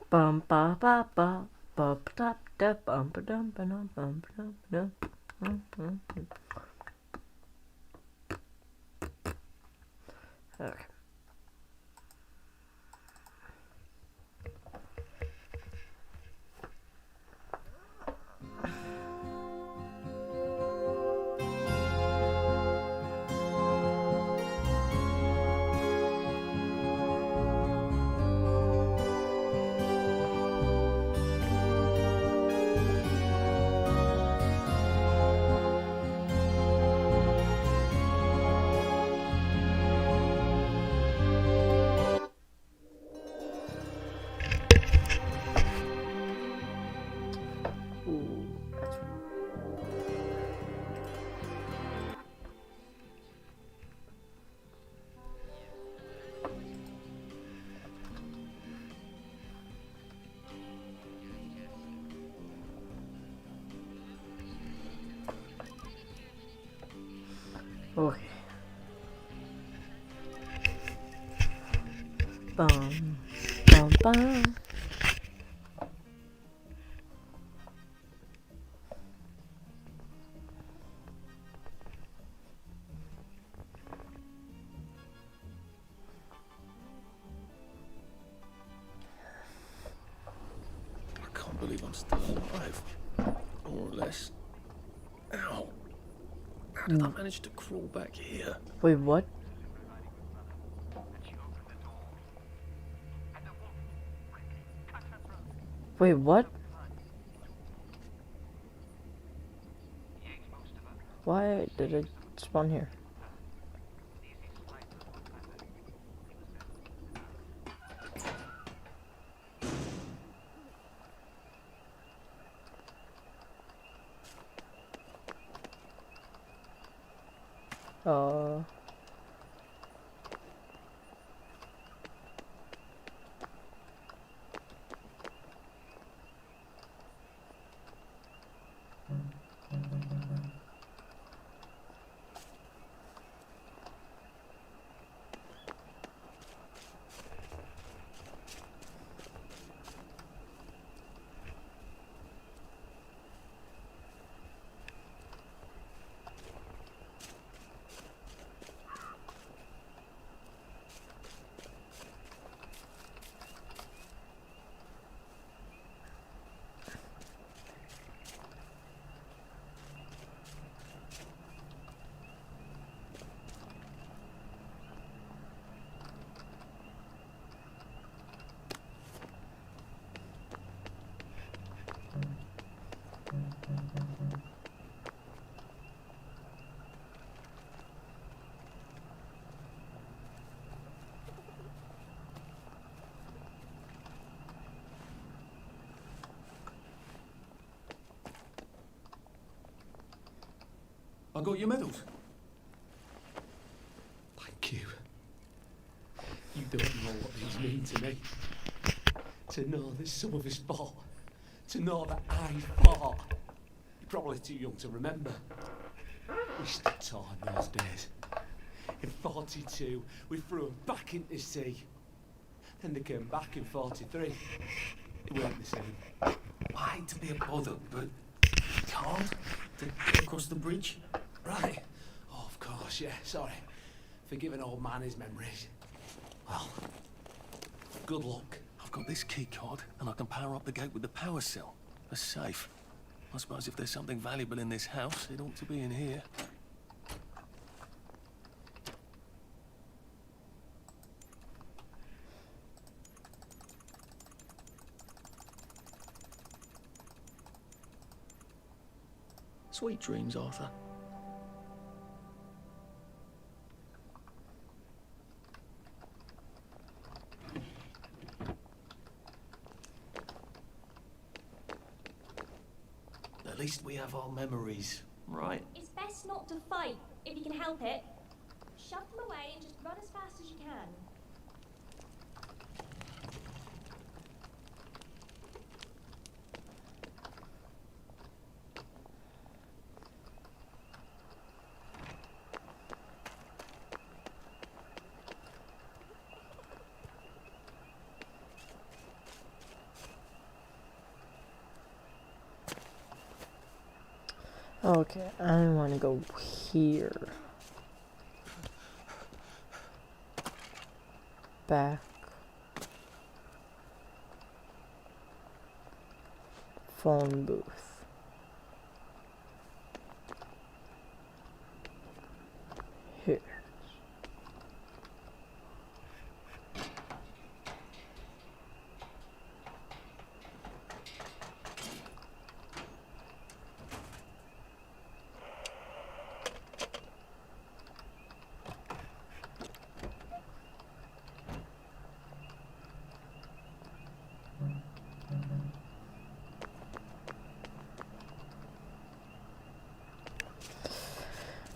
Bum ba ba ba ba da da bum ba dum ba dum bum ba dum ba dum. Okay. Okay. Bum, bum, bum. I can't believe I'm still alive. More or less. Ow. How did I manage to crawl back here? Wait, what? Wait, what? Why did it spawn here? Uh... I got your medals. Thank you. You don't know what these mean to me. To know that some of us fought. To know that I fought. You're probably too young to remember. We stood tall in those days. In 42, we threw them back into sea. Then they came back in 43. It weren't the same. I hate to be a bother, but it's hard to get across the bridge. Right. Oh, of course, yeah, sorry. Forgive an old man his memories. Well, good luck. I've got this key card, and I can power up the gate with the power cell. A safe. I suppose if there's something valuable in this house, it ought to be in here. Sweet dreams, Arthur. At least we have our memories, right? It's best not to fight, if you can help it. Shove them away and just run as fast as you can. Okay, I want to go here. Back. Phone booth. Here.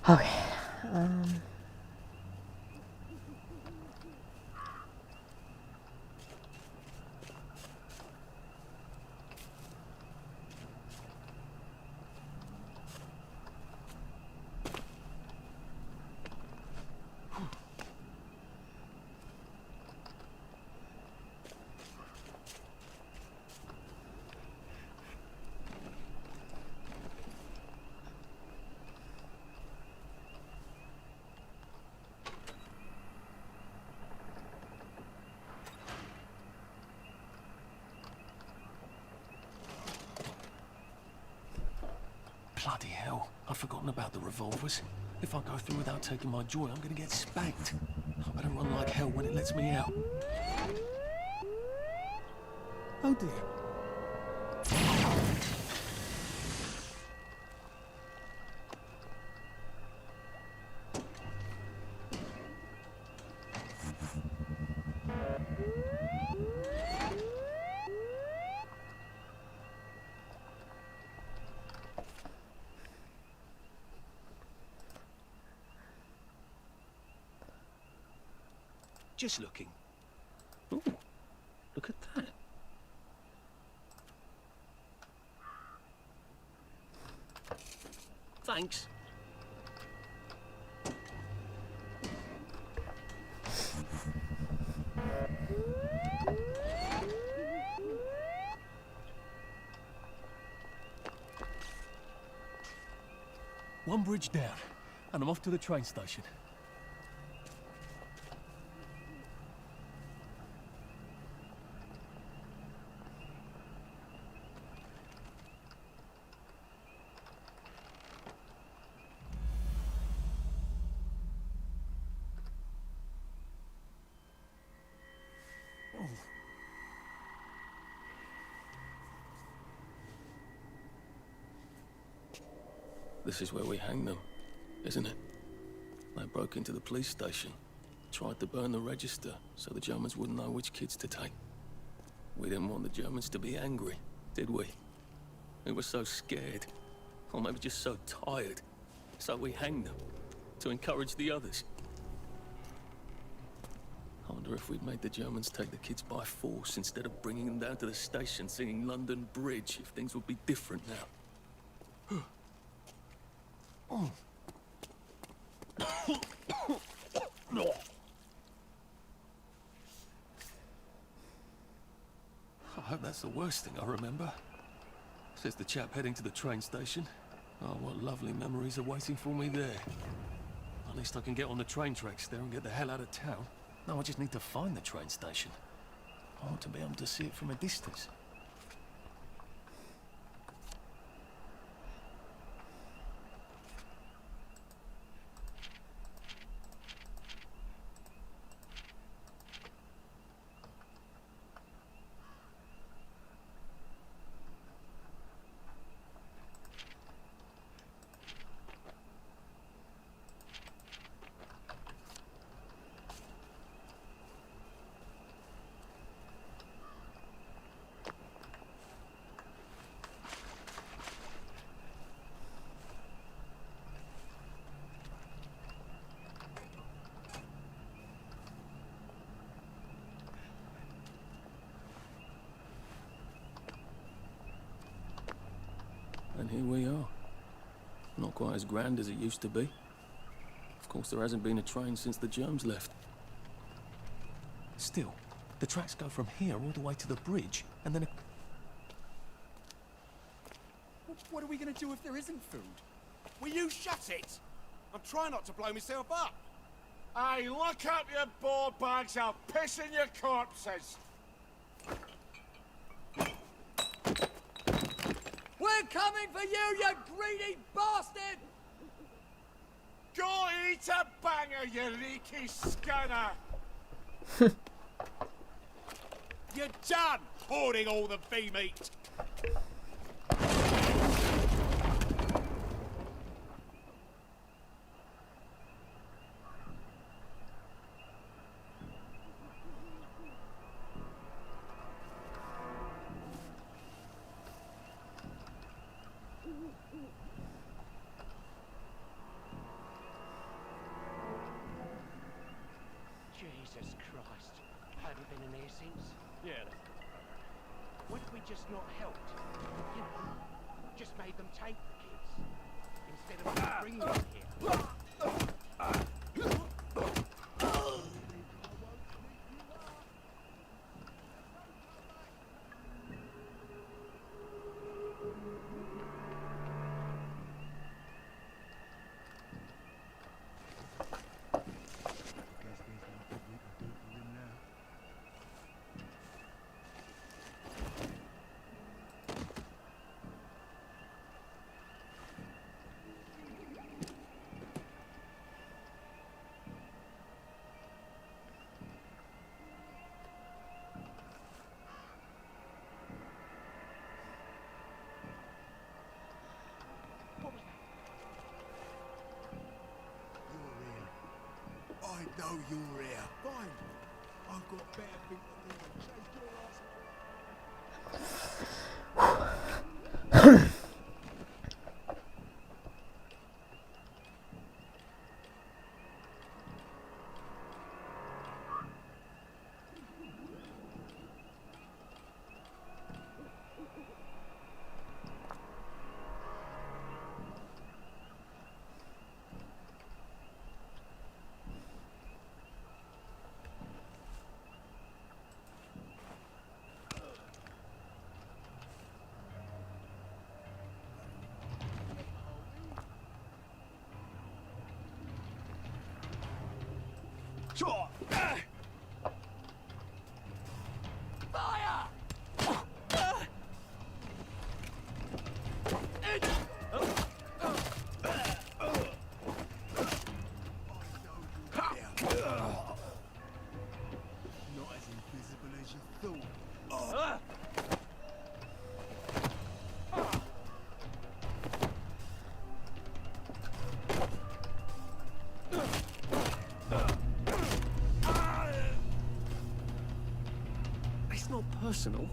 Okay. Bloody hell, I'd forgotten about the revolvers. If I go through without taking my joy, I'm gonna get spanked. I better run like hell when it lets me out. Oh dear. Just looking. Ooh, look at that. Thanks. One bridge down, and I'm off to the train station. This is where we hang them, isn't it? They broke into the police station, tried to burn the register so the Germans wouldn't know which kids to take. We didn't want the Germans to be angry, did we? We were so scared, or maybe just so tired, so we hanged them to encourage the others. I wonder if we'd made the Germans take the kids by force instead of bringing them down to the station singing London Bridge, if things would be different now. Oh. I hope that's the worst thing I remember. Says the chap heading to the train station. Oh, what lovely memories are waiting for me there. At least I can get on the train tracks there and get the hell out of town. No, I just need to find the train station. I want to be able to see it from a distance. And here we are. Not quite as grand as it used to be. Of course, there hasn't been a train since the germs left. Still, the tracks go from here all the way to the bridge, and then What are we going to do if there isn't food? Will you shut it? I'm trying not to blow myself up. Hey, look up your board bags, I'll piss in your corpses. We're coming for you, you greedy bastard! Go eat a banger, you leaky scunner! You're done hoarding all the bee meat! Jesus Christ. Have you been in here since? Yeah. What if we just not helped? You know, just made them take the kids. Instead of just bringing them here. I know you're here. Fine. I've got better things to do than chase your ass. Not as invisible as you thought. it's not personal.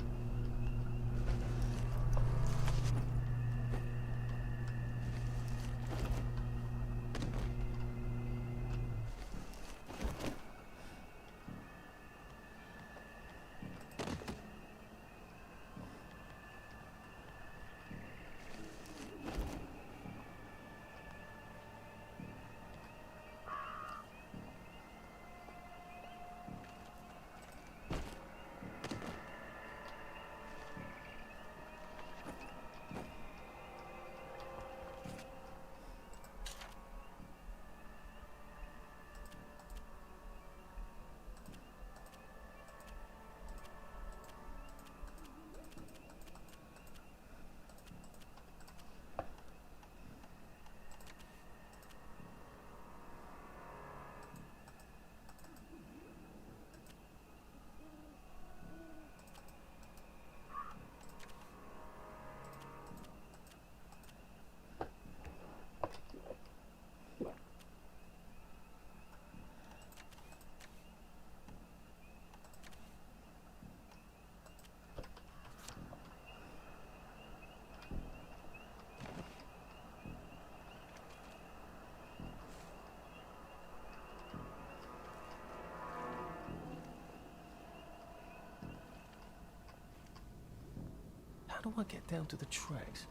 How do I get down to the tracks?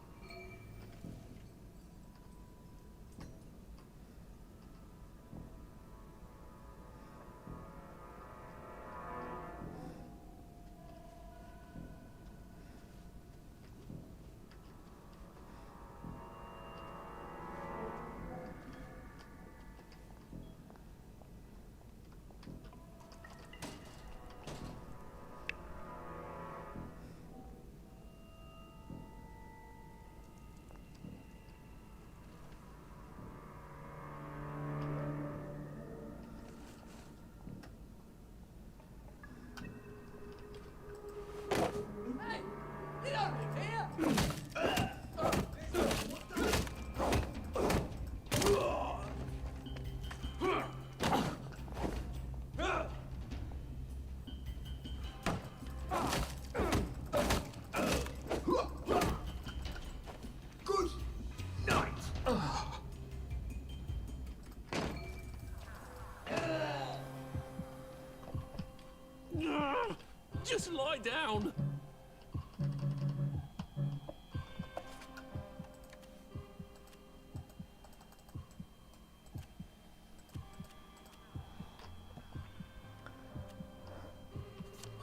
Just lie down.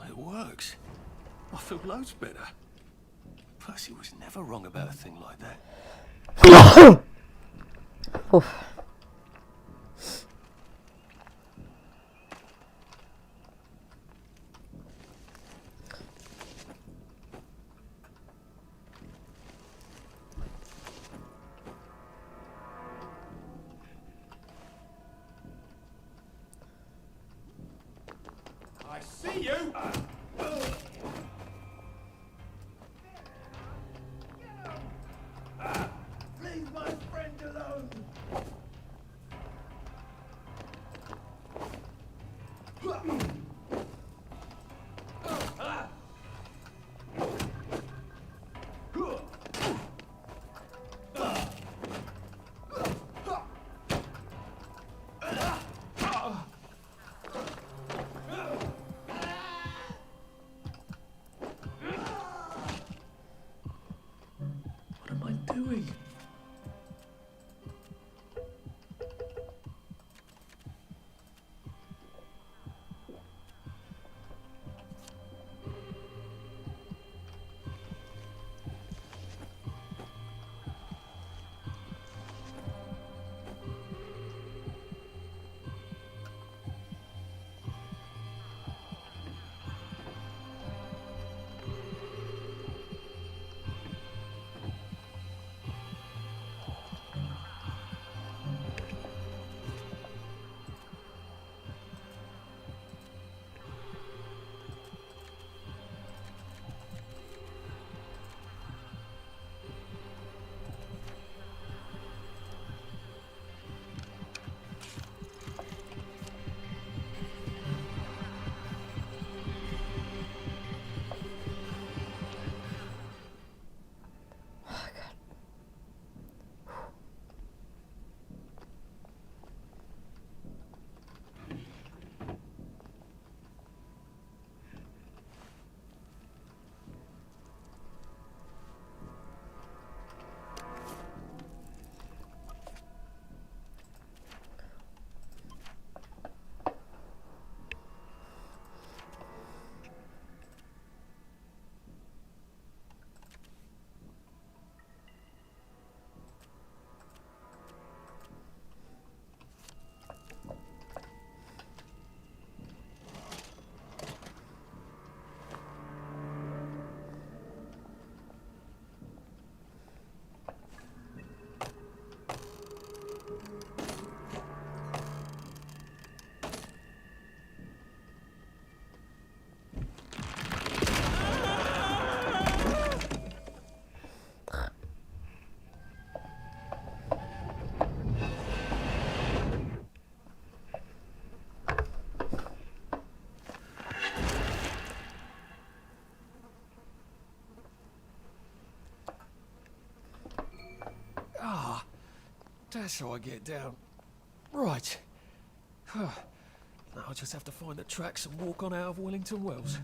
It works. I feel loads better. Percy was never wrong about a thing like that. Oof. I see you! Leave my friend alone! What am I doing? That's how I get down. Right. Now I'll just have to find the tracks and walk on out of Wellington Wells.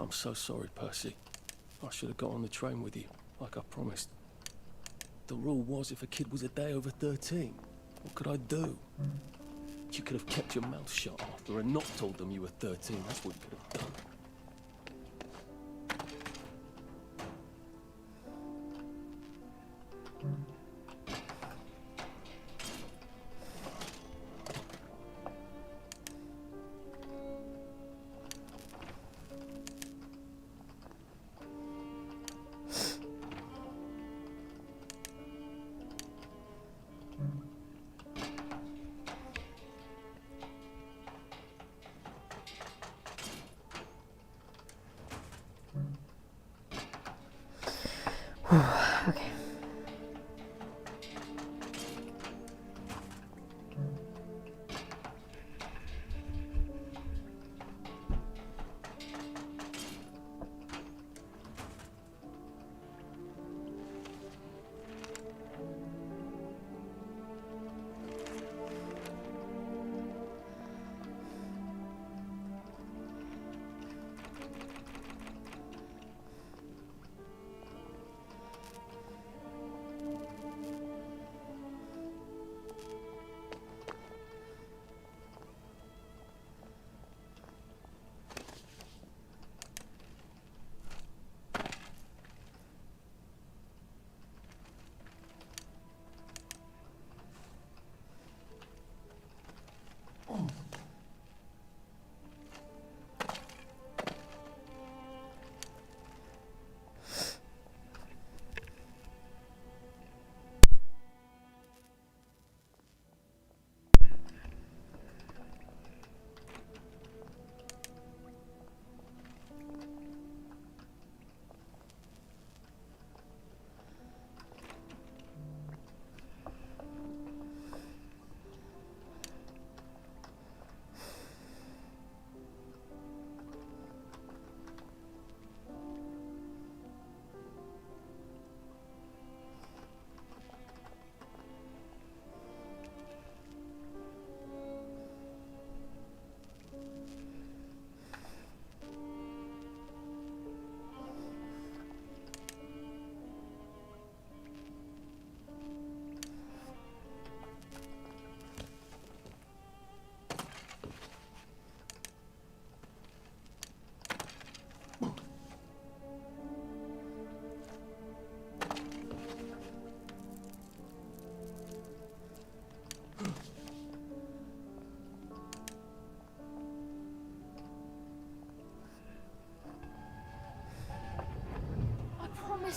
I'm so sorry, Percy. I should have got on the train with you, like I promised. The rule was if a kid was a day over 13, what could I do? You could have kept your mouth shut after and not told them you were 13. That's what you could have done. Okay.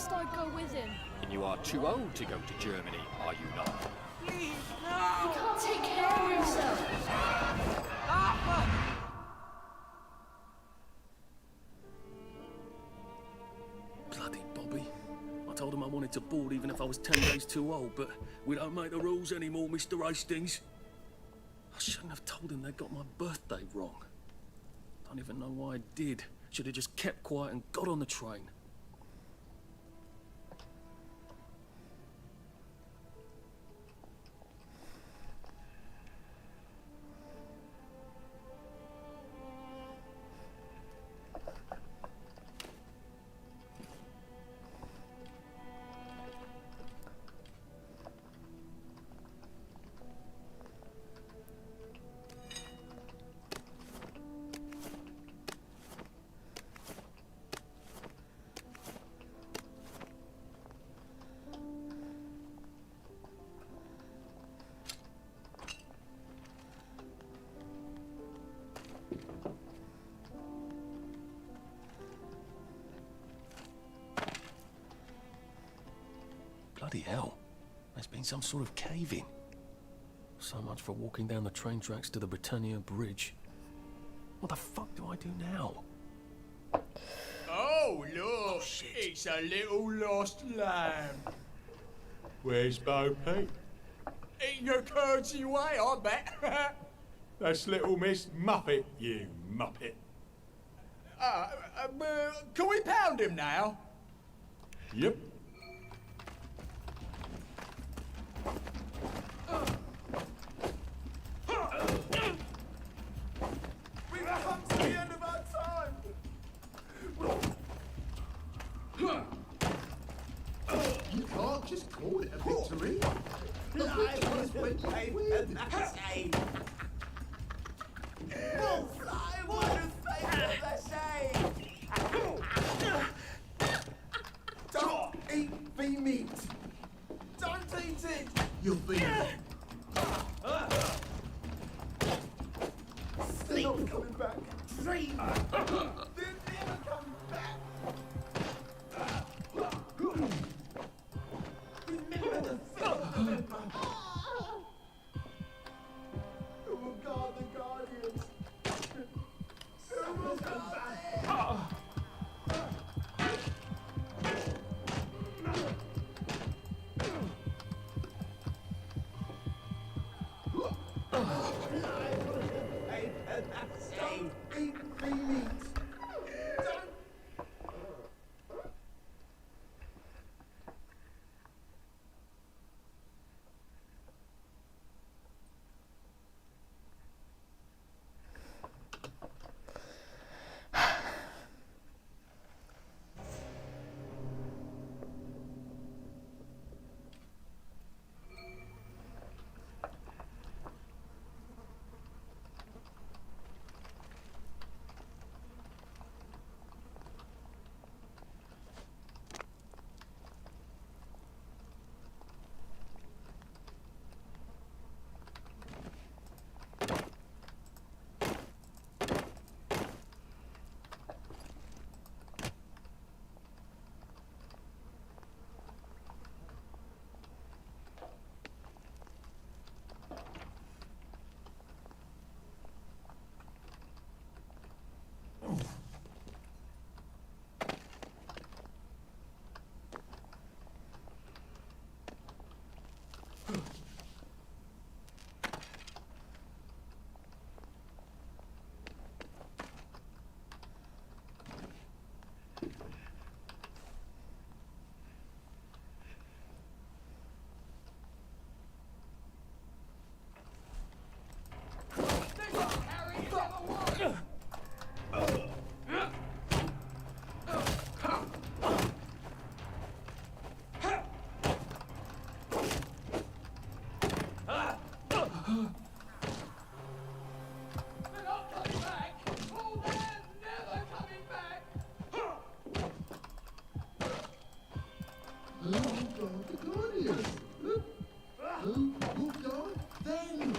least I'd go with him. And you are too old to go to Germany, are you not? You can't take care of yourself. Bloody Bobby. I told him I wanted to board even if I was 10 days too old, but we don't make the rules anymore, Mr. Hastings. I shouldn't have told him they got my birthday wrong. Don't even know why I did. Should have just kept quiet and got on the train. Bloody hell. There's been some sort of cave-in. So much for walking down the train tracks to the Britannia Bridge. What the fuck do I do now? Oh, look, it's a little lost lamb. Where's Bo Peep? Eating her curdsy way, I bet. That's little Miss Muppet, you muppet. Can we pound him now? Yep. We've come to the end of our time. You can't just call it a victory. I was with Pepe, that's a... Wolf, I was Pepe, that's a... Don't eat the meat. Don't eat it! You'll be... Still not coming back. Dream! They're never coming back! Remember the 5th of November! Who will guard the Guardians? Who will come back? Don't eat the meat. Who will guard the Guardians? Who will guard them?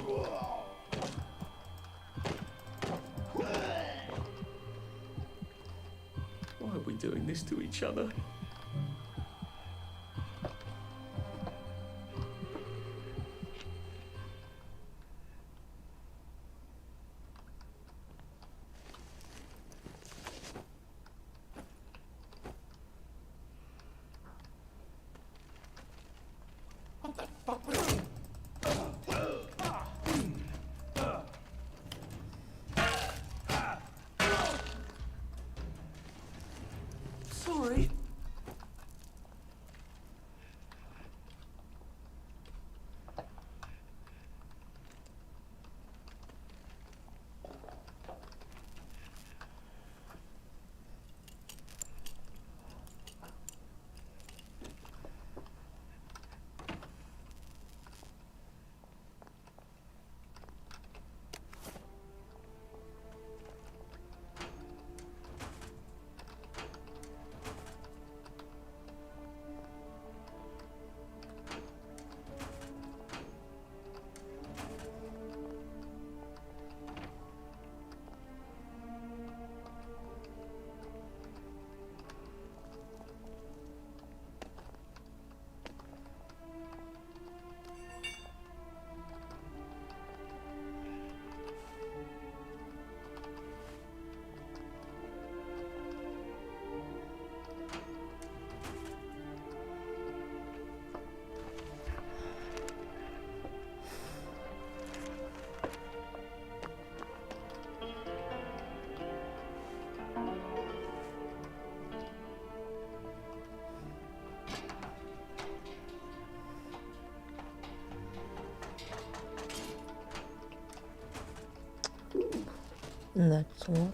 Why are we doing this to each other? Sorry. Next one.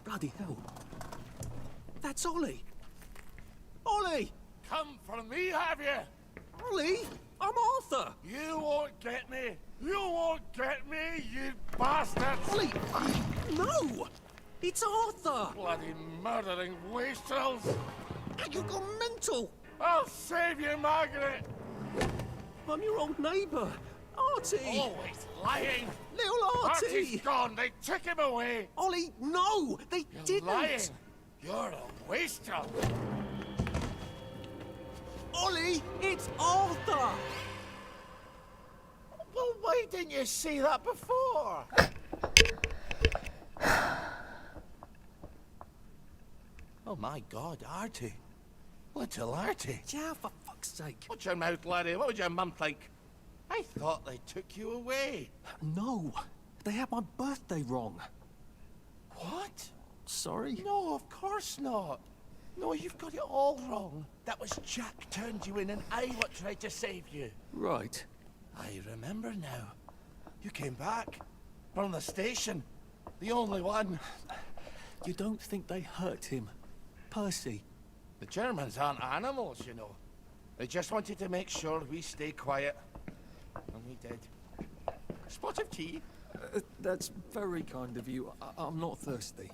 Bloody hell. That's Ollie. Ollie! Come for me, have you? Ollie! I'm Arthur! You won't get me! You won't get me, you bastards! Ollie! No! It's Arthur! Bloody murdering wastrels! You've gone mental! I'll save you, Margaret! I'm your old neighbour, Artie! Always lying! Little Artie! Artie's gone, they took him away! Ollie, no! They You're didn't! lying! You're a wastrel! Ollie, it's Arthur! Well, why didn't you see that before? Oh my God, Artie. Little Artie. Yeah, for fuck's sake. Watch your mouth, laddie. What would your mum think? I thought they took you away. No, they had my birthday wrong. What? Sorry? No, of course not. No, you've got it all wrong. That was Jack turned you in and I what tried to save you. Right. I remember now. You came back. From the station. The only one. You don't think they hurt him? Percy? The Germans aren't animals, you know. They just wanted to make sure we stay quiet. And we did. Spot of tea? That's very kind of you. I'm not thirsty.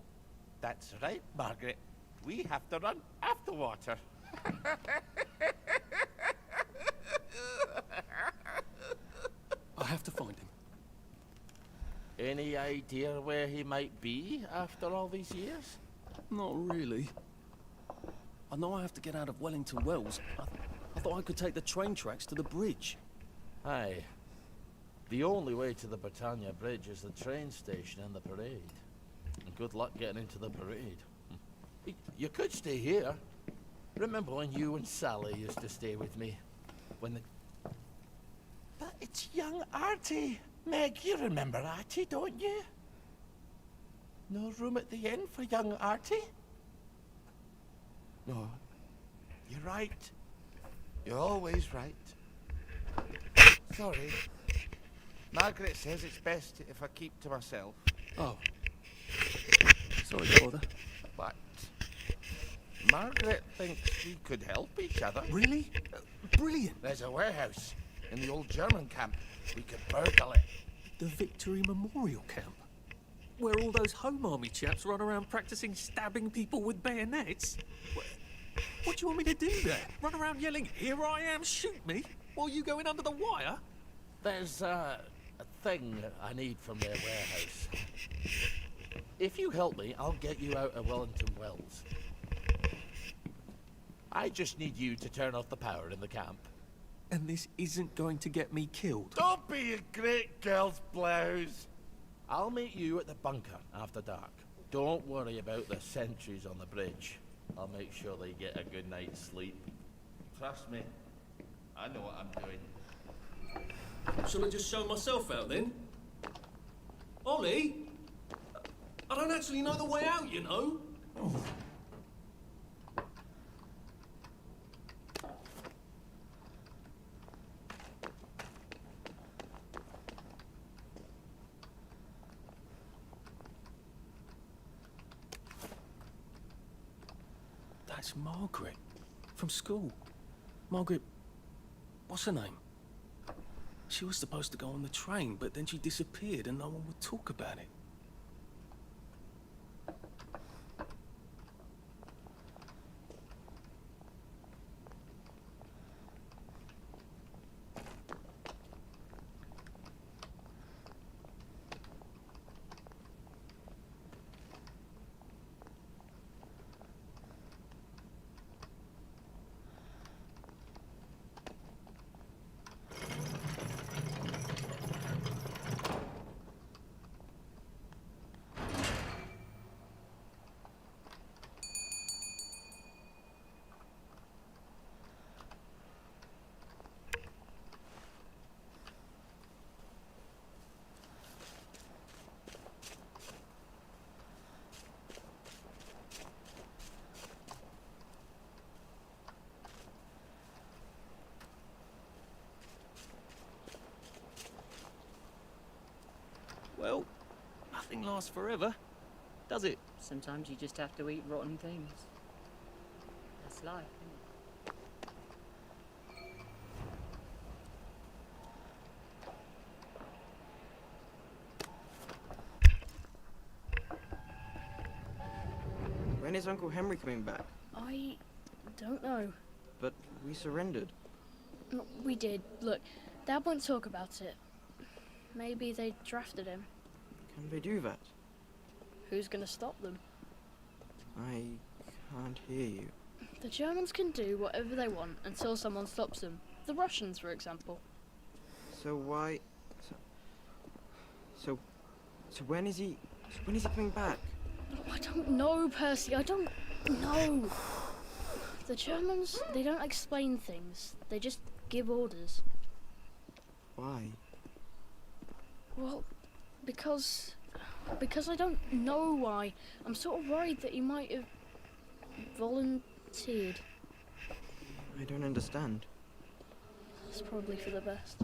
That's right, Margaret. We have to run after water. I have to find him. Any idea where he might be after all these years? Not really. I know I have to get out of Wellington Wells. I thought I could take the train tracks to the bridge. Aye. The only way to the Britannia Bridge is the train station and the parade. And good luck getting into the parade. You could stay here. Remember when you and Sally used to stay with me? When the... But it's young Artie. Meg, you remember Artie, don't you? No room at the inn for young Artie? No. You're right. You're always right. Sorry. Margaret says it's best if I keep to myself. Oh. Sorry to bother. But Margaret thinks we could help each other. Really? Brilliant. There's a warehouse in the old German camp. We could burgle it. The Victory Memorial Camp? Where all those Home Army chaps run around practicing stabbing people with bayonets? What do you want me to do there? Run around yelling, "Here I am, shoot me," while you go in under the wire? There's a thing I need from their warehouse. If you help me, I'll get you out of Wellington Wells. I just need you to turn off the power in the camp. And this isn't going to get me killed. Don't be a great girl's blouse. I'll meet you at the bunker after dark. Don't worry about the sentries on the bridge. I'll make sure they get a good night's sleep. Trust me, I know what I'm doing. Shall I just show myself out then? Ollie? I don't actually know the way out, you know. That's Margaret. From school. Margaret... what's her name? She was supposed to go on the train, but then she disappeared and no one would talk about it. Well, nothing lasts forever, does it? Sometimes you just have to eat rotten things. That's life, isn't it? When is Uncle Henry coming back? I don't know. But we surrendered. We did. Look, Dad won't talk about it. Maybe they drafted him. Can they do that? Who's gonna stop them? I can't hear you. The Germans can do whatever they want until someone stops them. The Russians, for example. So why... So when is he... When is he coming back? Oh, I don't know, Percy. I don't know. The Germans, they don't explain things. They just give orders. Why? Well, because I don't know why. I'm sort of worried that he might have volunteered. I don't understand. It's probably for the best.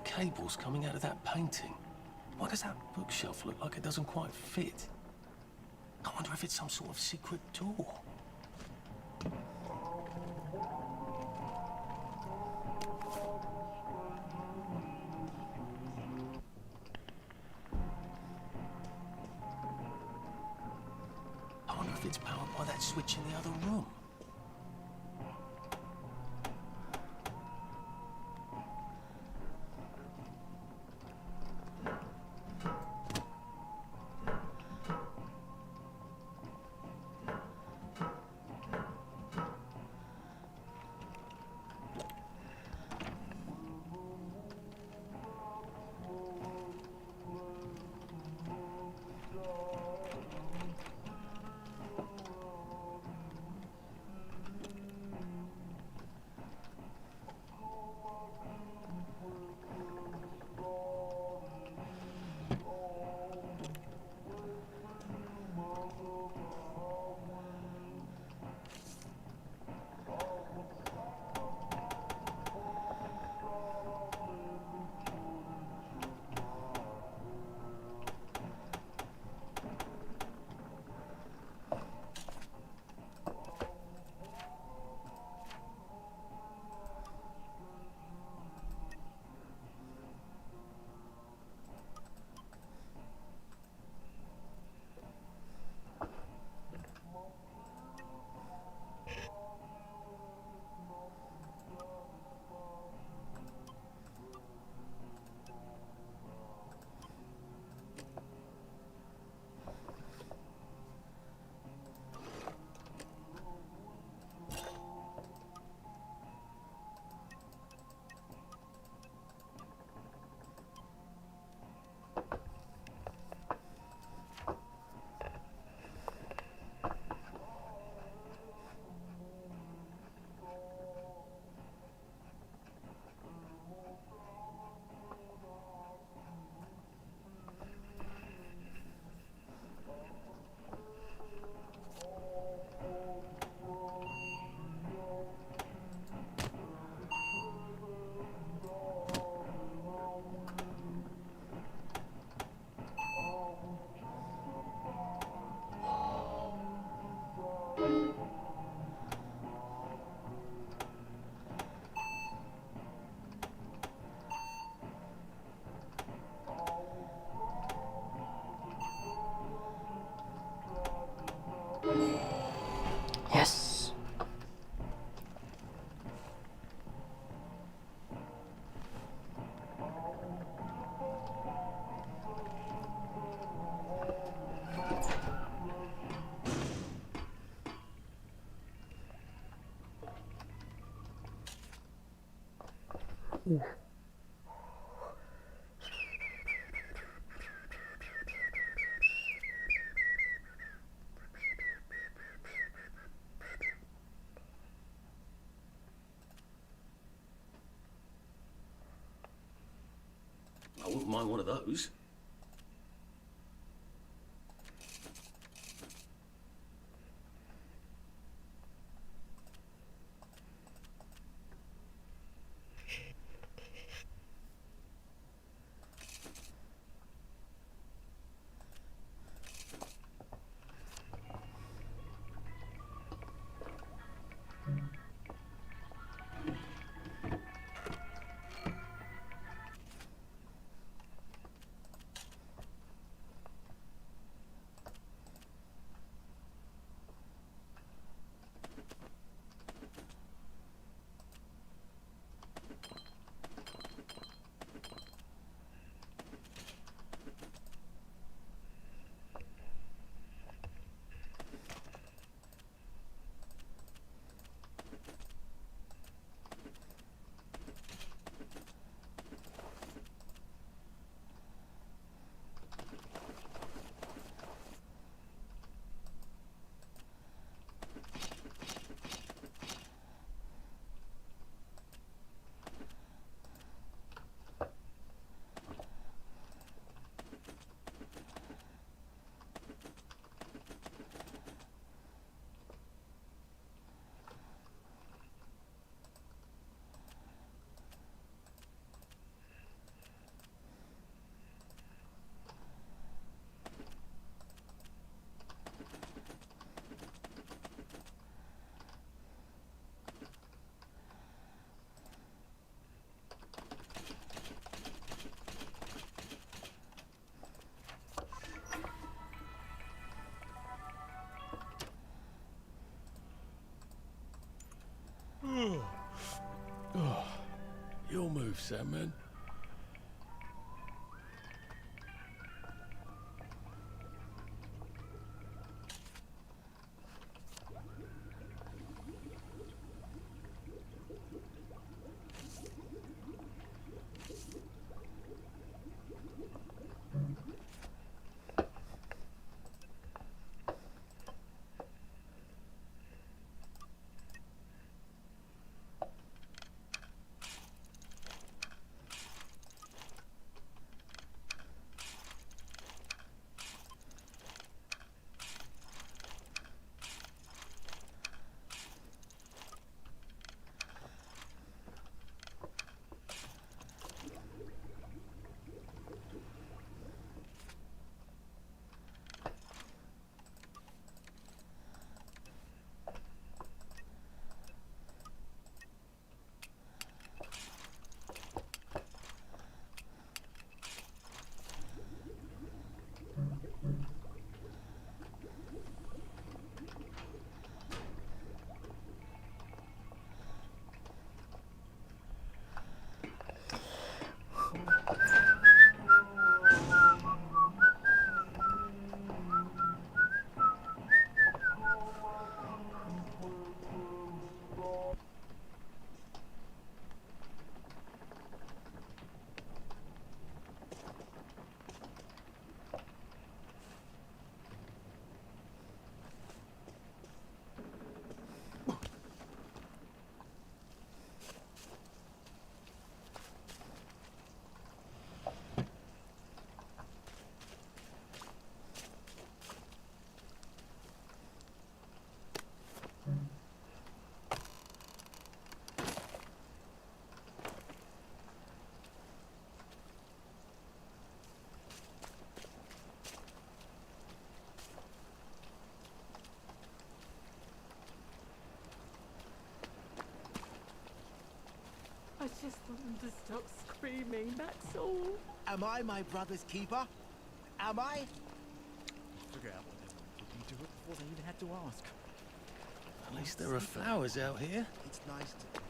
Cables coming out of that painting. Why does that bookshelf look like it doesn't quite fit? I wonder if it's some sort of secret door. I wonder if it's powered by that switch in the other room. I wouldn't mind one of those. Your move, Sandman. I just want them to stop screaming, that's all. Am I my brother's keeper? Am I? Figure out what they want. Did you do it before they even had to ask? At least there are flowers out here. It's nice to...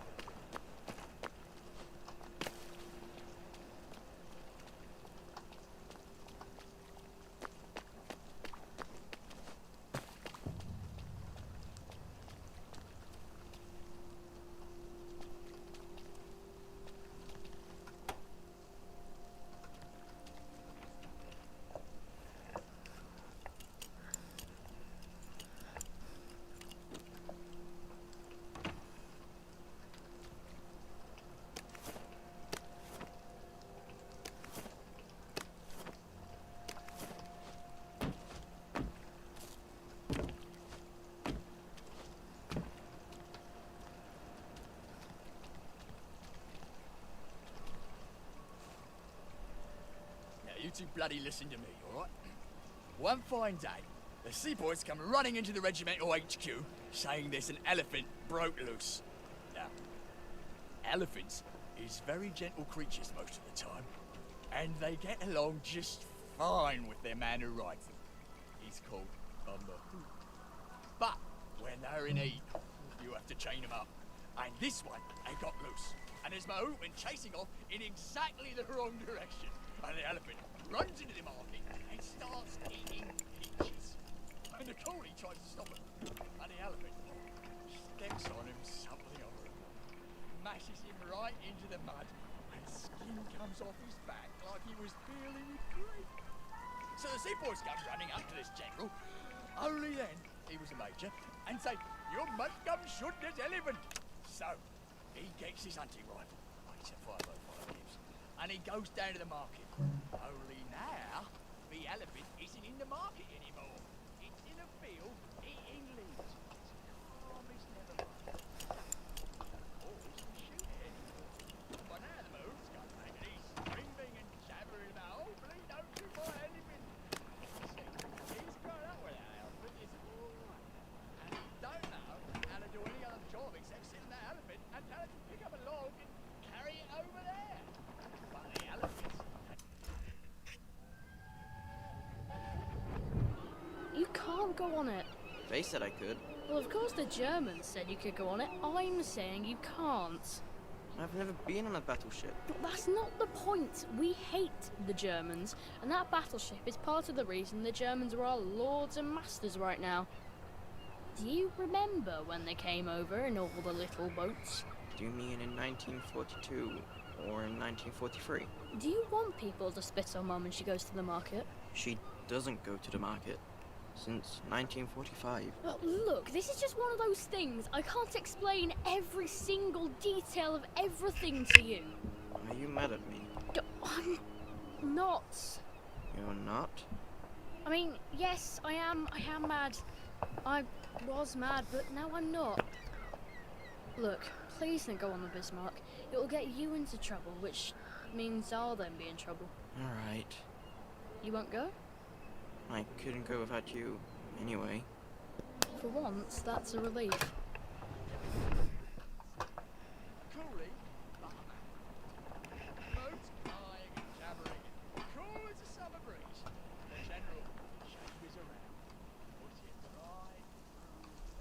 to bloody listen to me, alright? One fine day, the seaboys come running into the regimental HQ, saying there's an elephant broke loose. Now, elephants is very gentle creatures most of the time, and they get along just fine with their man who rides them. He's called a mahout. But when they're in heat, you have to chain them up. And this one, they got loose. And his mahout went chasing off in exactly the wrong direction. And the elephant runs into the market and starts eating peaches. And the coolie tries to stop him. And the elephant steps on him, something over him, mashes him right into the mud, and skin comes off his back like he was peeling with grape. So the seaboys come running up to this general, only then he was a major, and say, "You must come shoot this elephant." So he gets his hunting rifle, it's a 505 Gibbs, and he goes down to the market. Only now, the elephant isn't in the market anymore. It's in a field eating leaves. Calm as never before. Boys can shoot it anymore. But now the moon's got back and he's screaming and jabbering about, "Oh, please don't shoot my elephant." See, he's grown up with that elephant, it's all right. And he don't know how to do any other job except sit on that elephant and tell it to pick up a log and carry it over there. But the elephants... You can't go on it. They said I could. Well, of course the Germans said you could go on it. I'm saying you can't. I've never been on a battleship. But that's not the point. We hate the Germans, and that battleship is part of the reason the Germans are our lords and masters right now. Do you remember when they came over in all the little boats? Do you mean in 1942 or in 1943? Do you want people to spit on Mum when she goes to the market? She doesn't go to the market since 1945. Well, look, this is just one of those things. I can't explain every single detail of everything to you. Are you mad at me? I'm not. You're not? I mean, yes, I am mad. I was mad, but now I'm not. Look, please don't go on the Bismarck. It will get you into trouble, which means I'll then be in trouble. Alright. You won't go? I couldn't go without you, anyway. For once, that's a relief. Coolie, boats flying and jabbering, cool as a summer breeze. The general shakes around, puts it right through the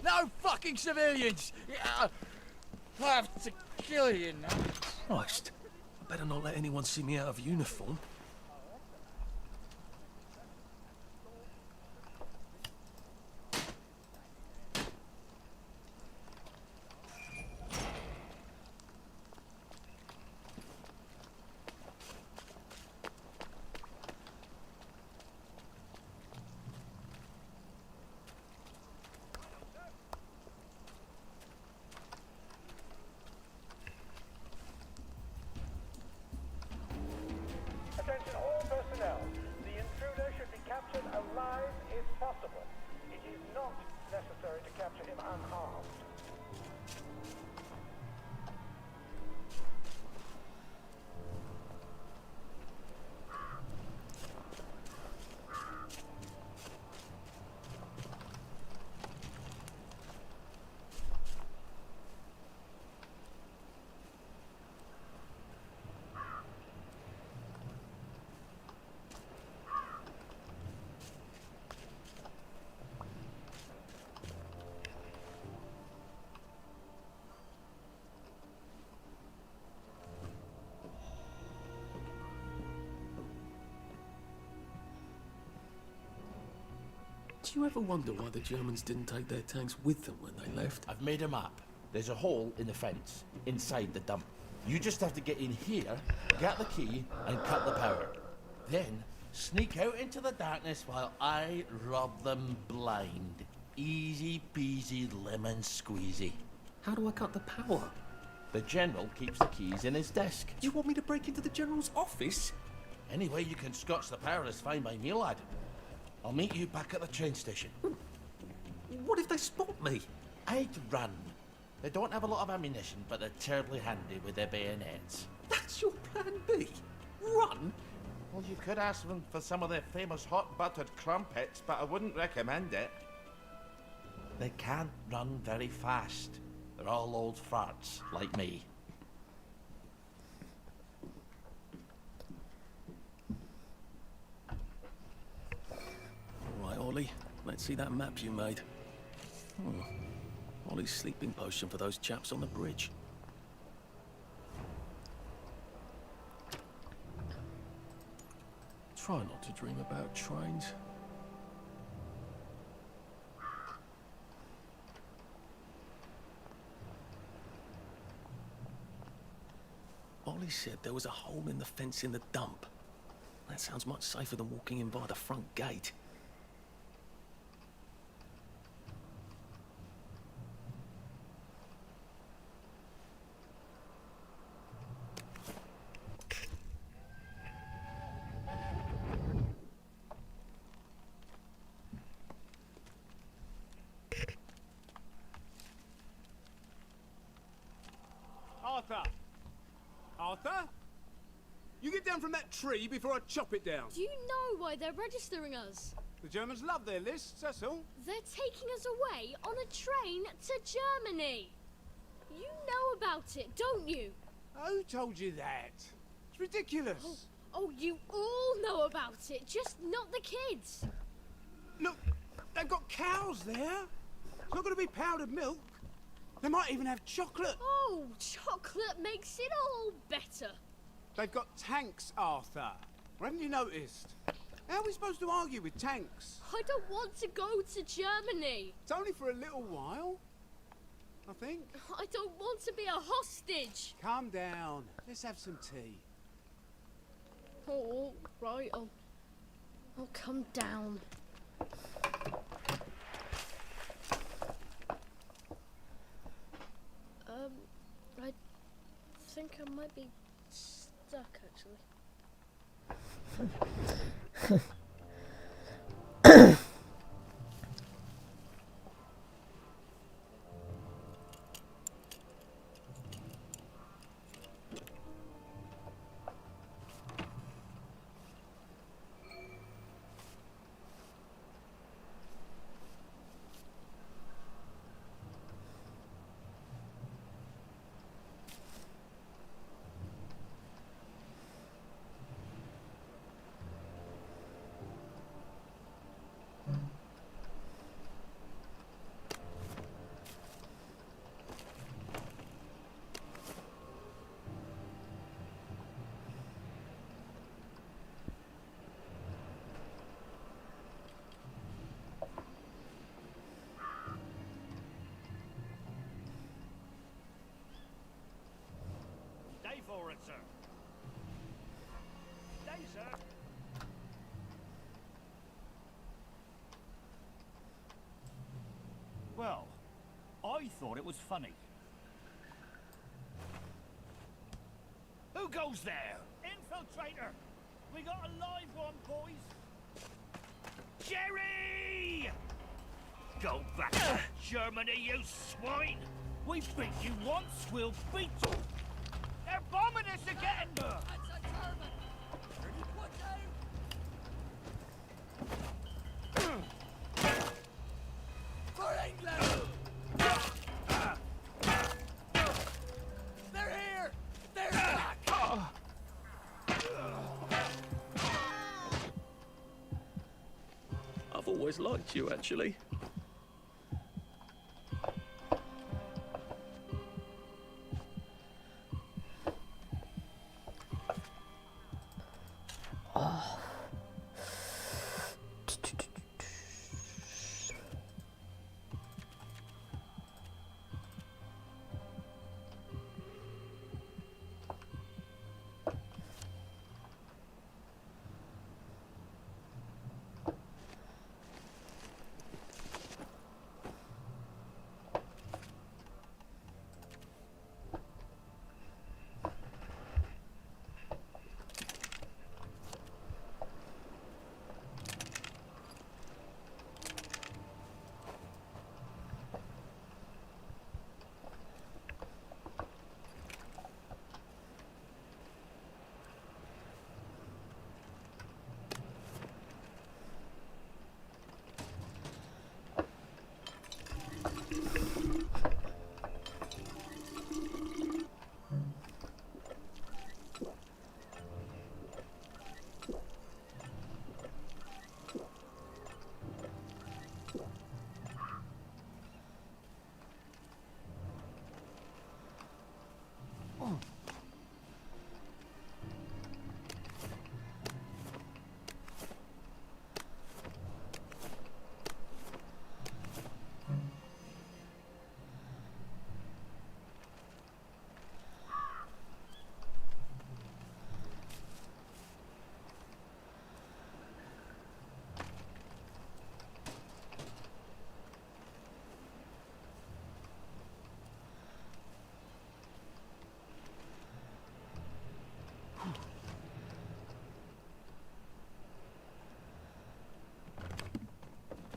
elephant. No fucking civilians! I have to kill you now. Christ, I better not let anyone see me out of uniform. Attention all personnel. The intruder should be captured alive if possible. It is not necessary to capture him unharmed. Do you ever wonder why the Germans didn't take their tanks with them when they left? I've made a map. There's a hole in the fence, inside the dump. You just have to get in here, get the key, and cut the power. Then, sneak out into the darkness while I rob them blind. Easy peasy lemon squeezy. How do I cut the power? The General keeps the keys in his desk. You want me to break into the General's office? Any way you can scotch the power is fine by me, lad. I'll meet you back at the train station. What if they spot me? I'd run. They don't have a lot of ammunition, but they're terribly handy with their bayonets. That's your plan B? Run? Well, you could ask them for some of their famous hot buttered crumpets, but I wouldn't recommend it. They can't run very fast. They're all old farts, like me. All right, Ollie, let's see that map you made. Oh, Ollie's sleeping potion for those chaps on the bridge. Try not to dream about trains. Ollie said there was a hole in the fence in the dump. That sounds much safer than walking in by the front gate. Arthur! Arthur? You get down from that tree before I chop it down. Do you know why they're registering us? The Germans love their lists, that's all. They're taking us away on a train to Germany. You know about it, don't you? Who told you that? It's ridiculous. Oh, you all know about it, just not the kids. Look, they've got cows there. It's not going to be powdered milk. They might even have chocolate. Oh, chocolate makes it all better. They've got tanks, Arthur. Or haven't you noticed? How are we supposed to argue with tanks? I don't want to go to Germany. It's only for a little while, I think. I don't want to be a hostage. Calm down. Let's have some tea. Oh, right. I'll come down. I think I might be stuck, actually. Stay forward, sir. Stay, sir. Well, I thought it was funny. Who goes there? Infiltrator! We got a live one, boys! Jerry! Go back to Germany, you swine! We beat you once, we'll beat you! They're bombing us again! That's a German! Watch out! For England! They're here! They're back! I've always liked you, actually.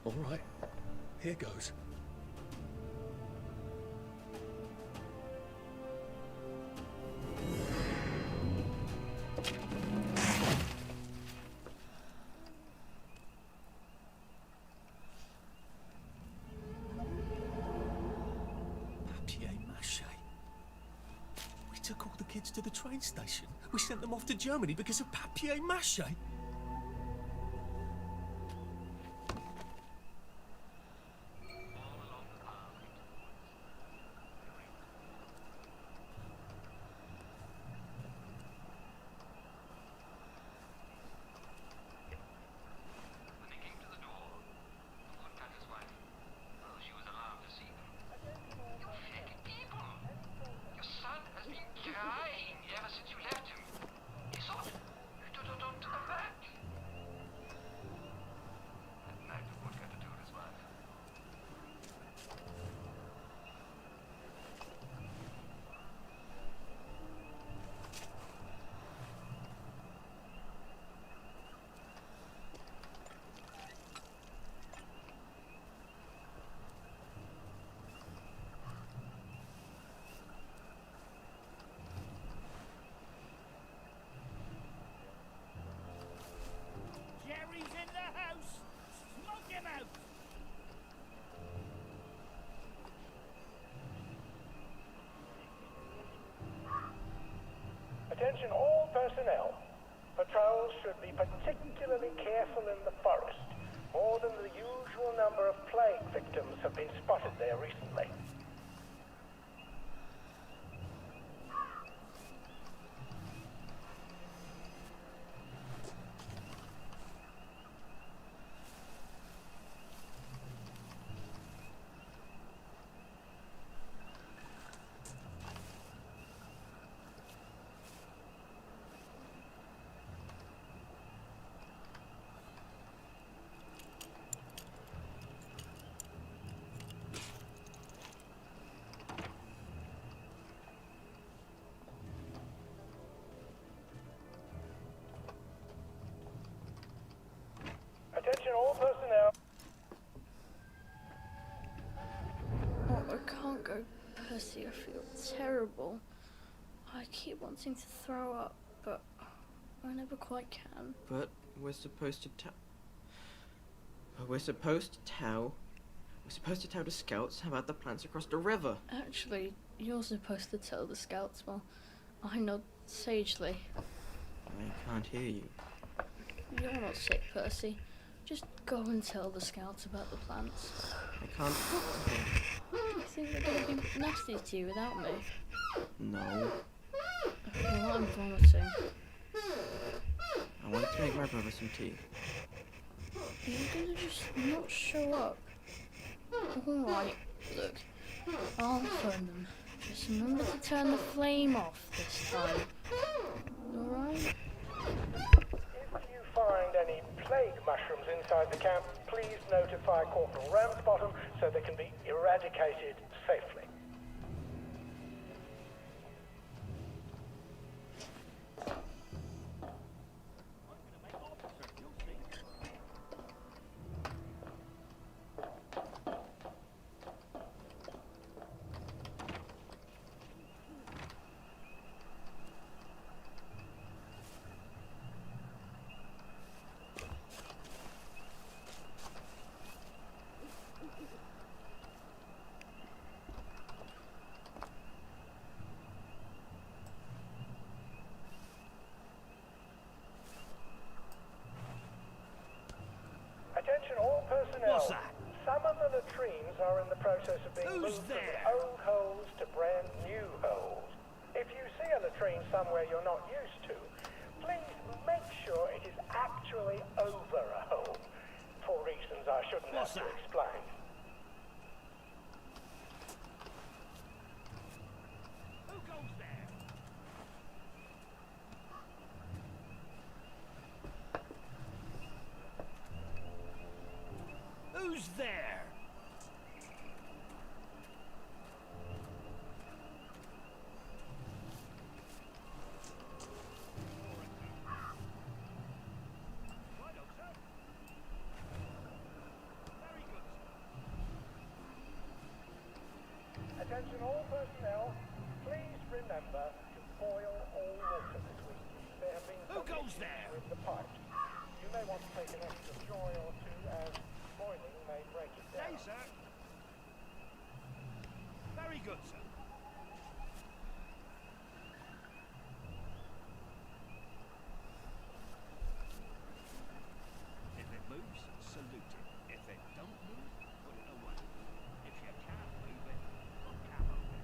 All right, here goes. Papier-mâché. We took all the kids to the train station. We sent them off to Germany because of papier-mâché. Jerry's in the house! Smoke him out! Attention all personnel. Patrols should be particularly careful in the forest. More than the usual number of plague victims have been spotted there recently. Attention all personnel. Oh, I can't go, Percy. I feel terrible. I keep wanting to throw up, but I never quite can. But we're supposed to tell the scouts about the plants across the river. Actually, you're supposed to tell the scouts. Well, I nod sagely. I can't hear you. You're not sick, Percy. Just go and tell the scouts about the plants. I can't. You think they're going to be nasty to you without me? No. Well, I'm vomiting. I wanted to make my brother some tea. You're gonna just not show up. Alright, look. I'll phone them. Just remember to turn the flame off this time. Alright? If you find any plague mushrooms inside the camp, please notify Corporal Ramsbottom so they can be eradicated safely. Attention all personnel. What's that? Some of the latrines are in the process of being Who's moved there? from old holes to brand new holes. If you see a latrine somewhere you're not used to, please make sure it is actually over a hole, for reasons I shouldn't What's have to that? explain. Who goes there? Who's there? Righto, sir. Very personnel, please remember to boil all water this week. There have been some issues with the pipes. You may want to take an extra joy or two as boiling may break it down. Yes, sir. Very good, sir. If it moves, salute it. If it don't move, put it away. If you can't move it, put cap over it.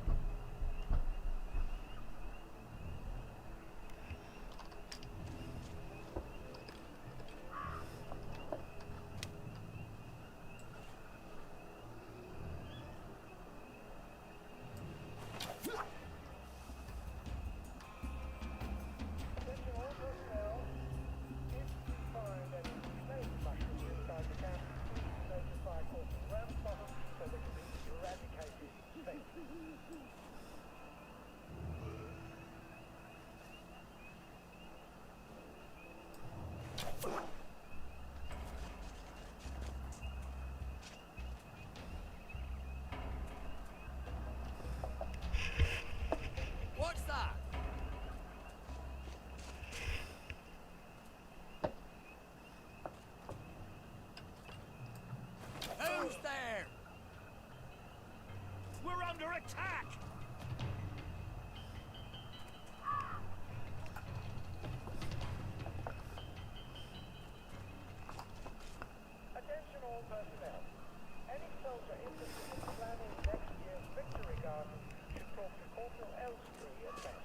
Attention all personnel, if you find any snake mushrooms inside the camp, please notify Corporal Ramsbottom so they can be eradicated safely. What's that? Who's there? We're under attack! Attention all personnel. Any soldier interested in planning next year's victory garden should talk to Corporal Elstree at best.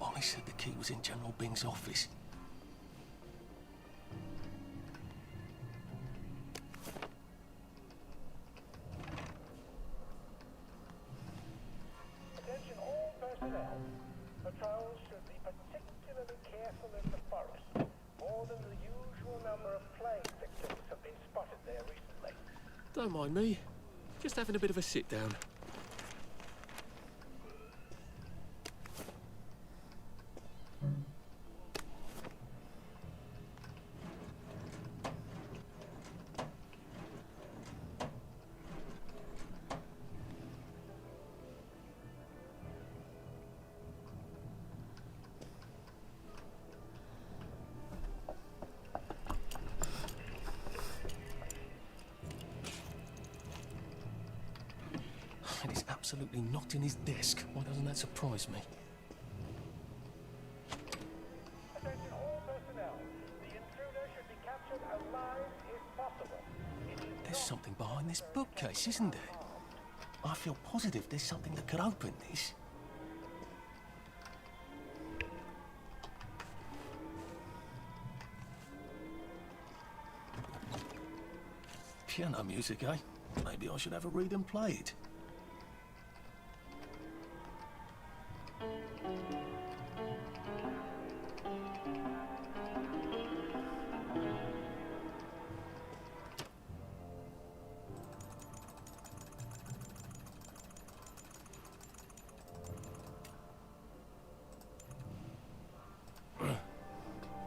Ollie said the key was in General Bing's office. Attention all personnel. Patrols should be particularly careful in the forest. More than the usual number of plague victims have been spotted there recently. Don't mind me. Just having a bit of a sit down. And he's absolutely not in his desk. Why doesn't that surprise me? Attention all personnel. The intruder should be captured alive if possible. It is There's something behind this bookcase, isn't there? I feel positive there's something that could open this. Piano music, eh? Maybe I should have a read and play it.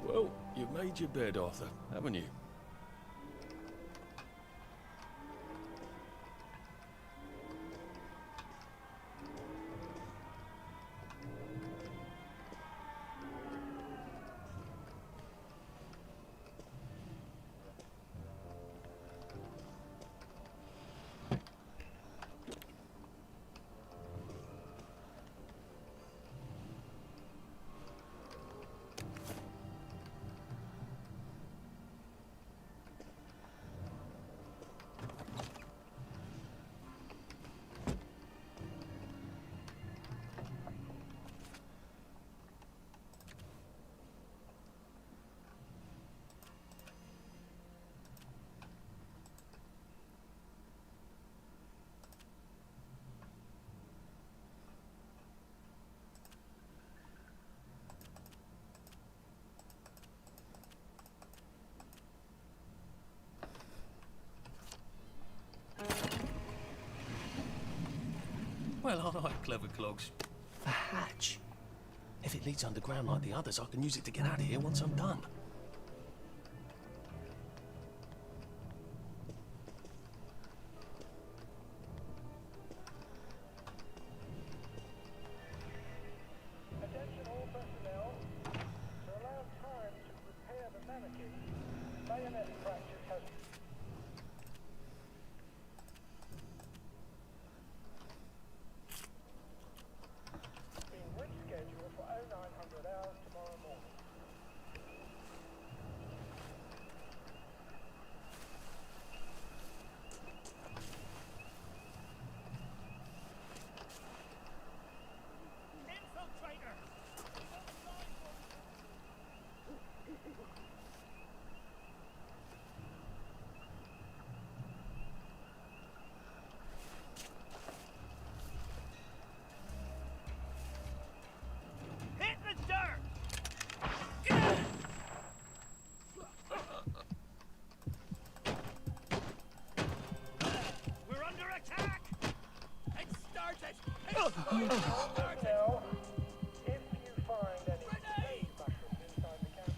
Well, you've made your bed, Arthur, haven't you? Well, all right, clever clogs. A hatch. If it leads underground like the others, I can use it to get out of here once I'm done. Attention all personnel. To allow time to repair the mannequin, bayonet practice has been rescheduled for 0900 hours tomorrow morning. Hit the dirt! We're under attack! It started! All personnel, if you find any sage mushrooms inside the camp,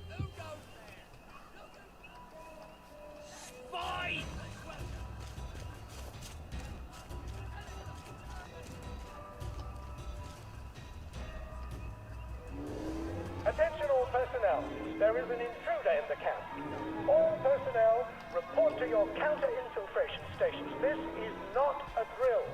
Who goes there? Spy! Attention all personnel. There is an intruder in the camp. All personnel, report to your counter-infiltration stations. This is not a drill.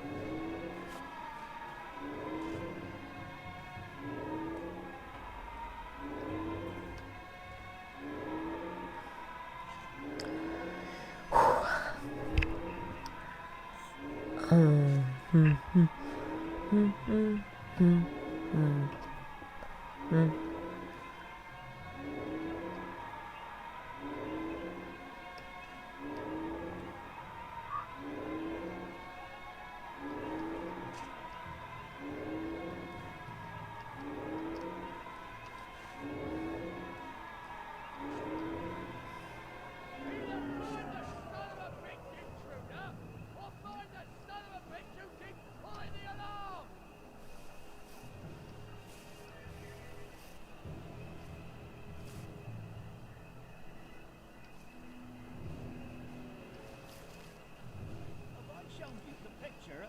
Have I shown you the picture?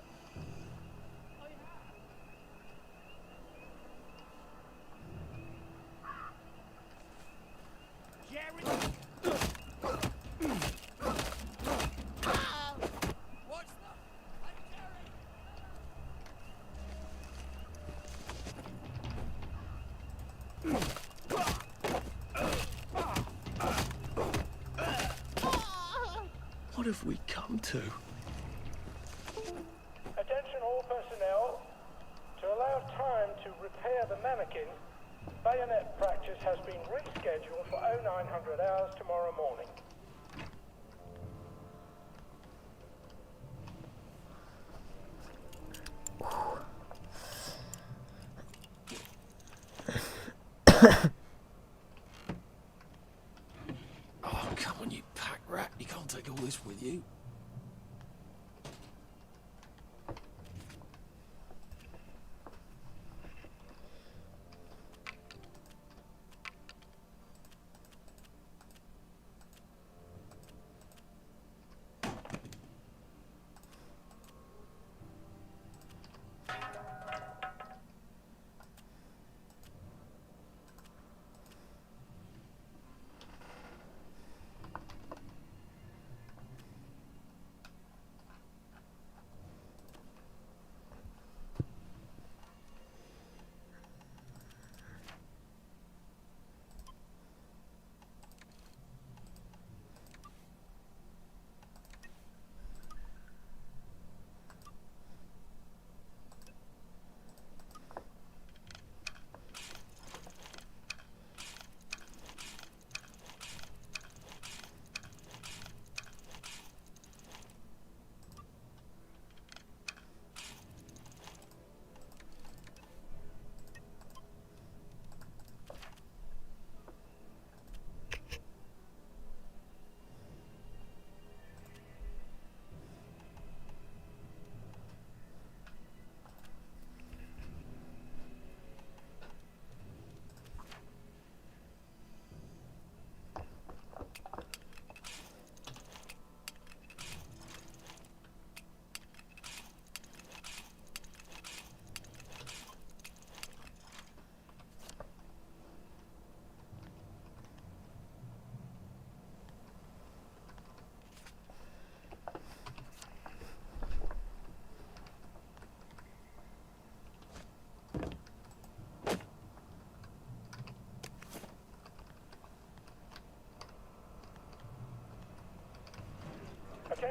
I have. Jerry! What's the... Hey, Jerry! What have we come to? Attention all personnel. To allow time to repair the mannequin, bayonet practice has been rescheduled for 0900 hours tomorrow morning. Oh, come on, you pack rat. You can't take all this with you.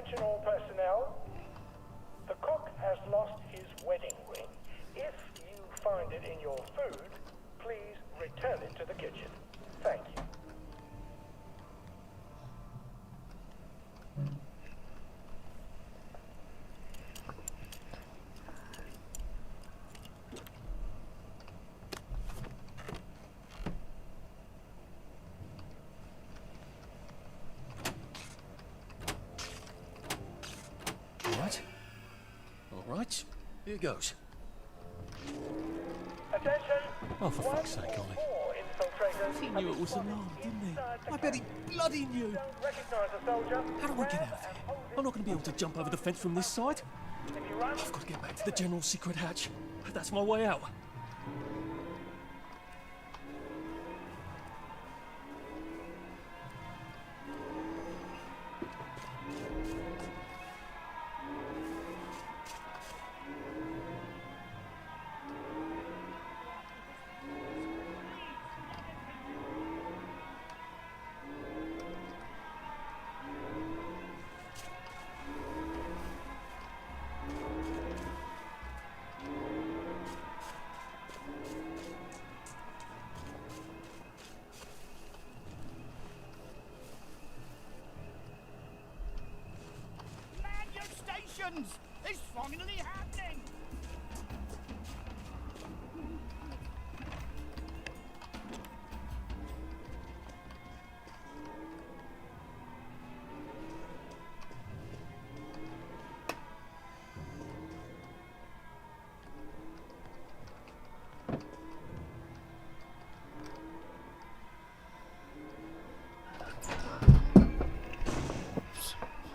Attention all personnel. The cook has lost his wedding ring. If you find it in your food, please return it to the kitchen. Thank you. All right. Here goes. Attention! Oh, for fuck's sake, Ollie. He knew it was alarm, didn't he? I bet he bloody knew. How do I get out of here? I'm not going to be able to jump over the fence from this side. I've got to get back to the general secret hatch. That's my way out. Man your stations! It's finally happening!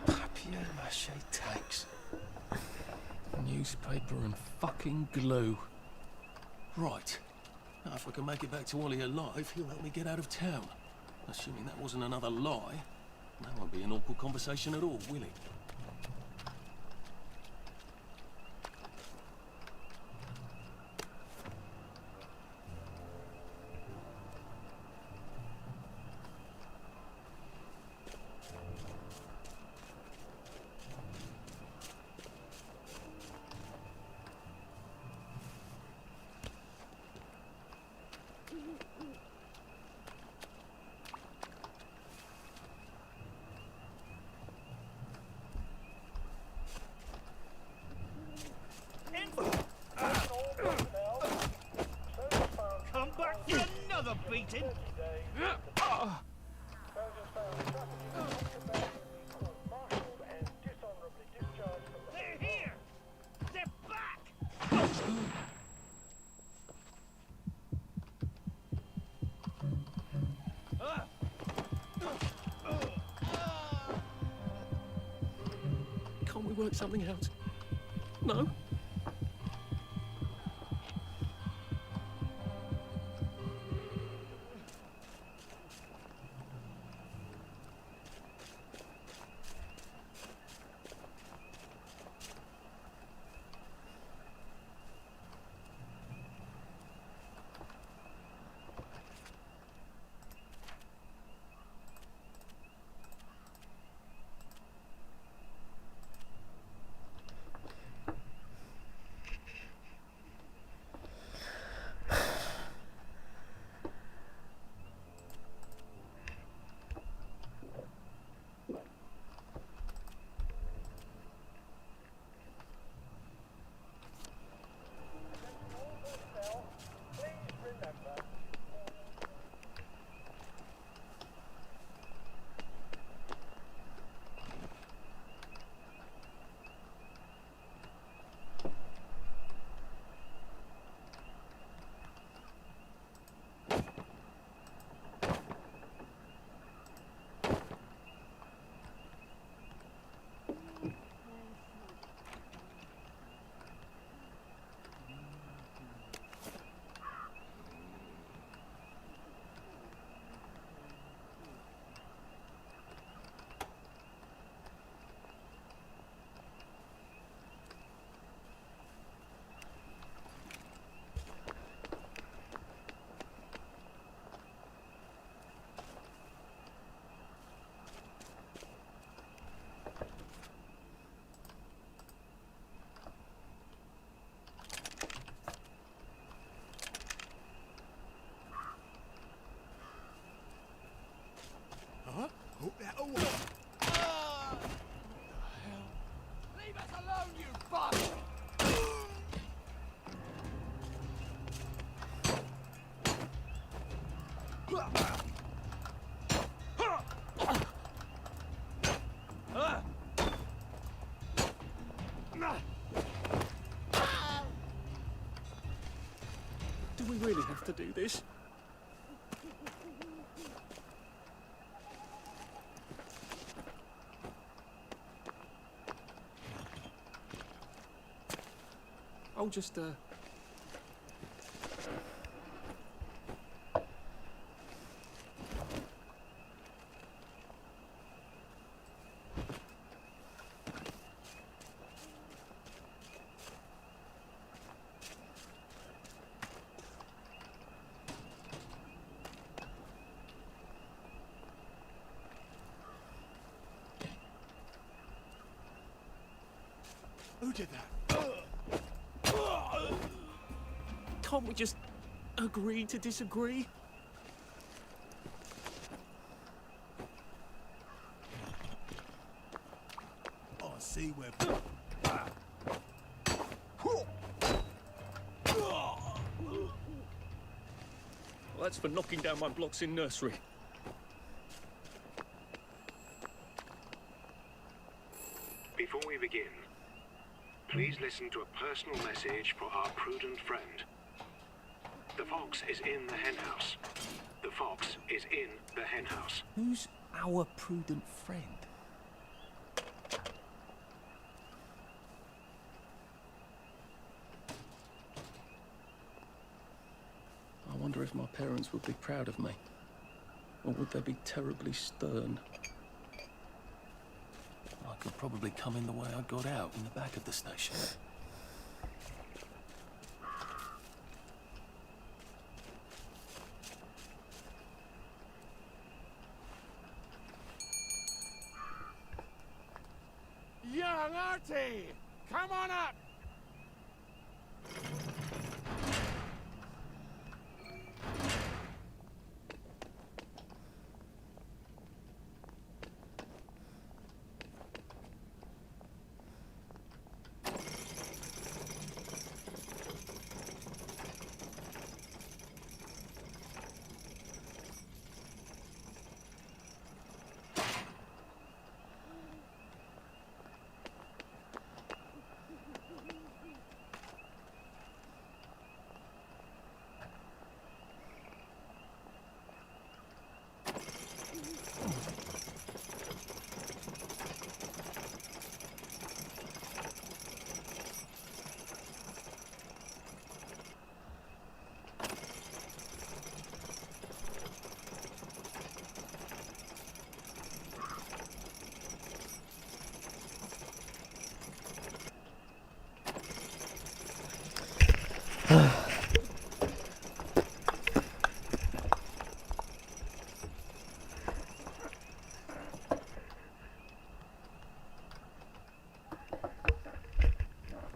Papier-mâché tags. Newspaper and fucking glue. Right. Now, if I can make it back to Ollie alive, he'll help me get out of town. Assuming that wasn't another lie, that won't be an awkward conversation at all, will it? Come back for another beating! They're here! They're back! Can't we work something out? No? have to do this. I'll just, Who did that? Can't we just agree to disagree? I see where... Well, that's for knocking down my blocks in nursery. Before we begin, please listen to a personal message for our prudent friend. The fox is in the henhouse. The fox is in the henhouse. Who's our prudent friend? I wonder if my parents would be proud of me. Or would they be terribly stern? I could probably come in the way I got out, in the back of the station. Young Artie! Come on up!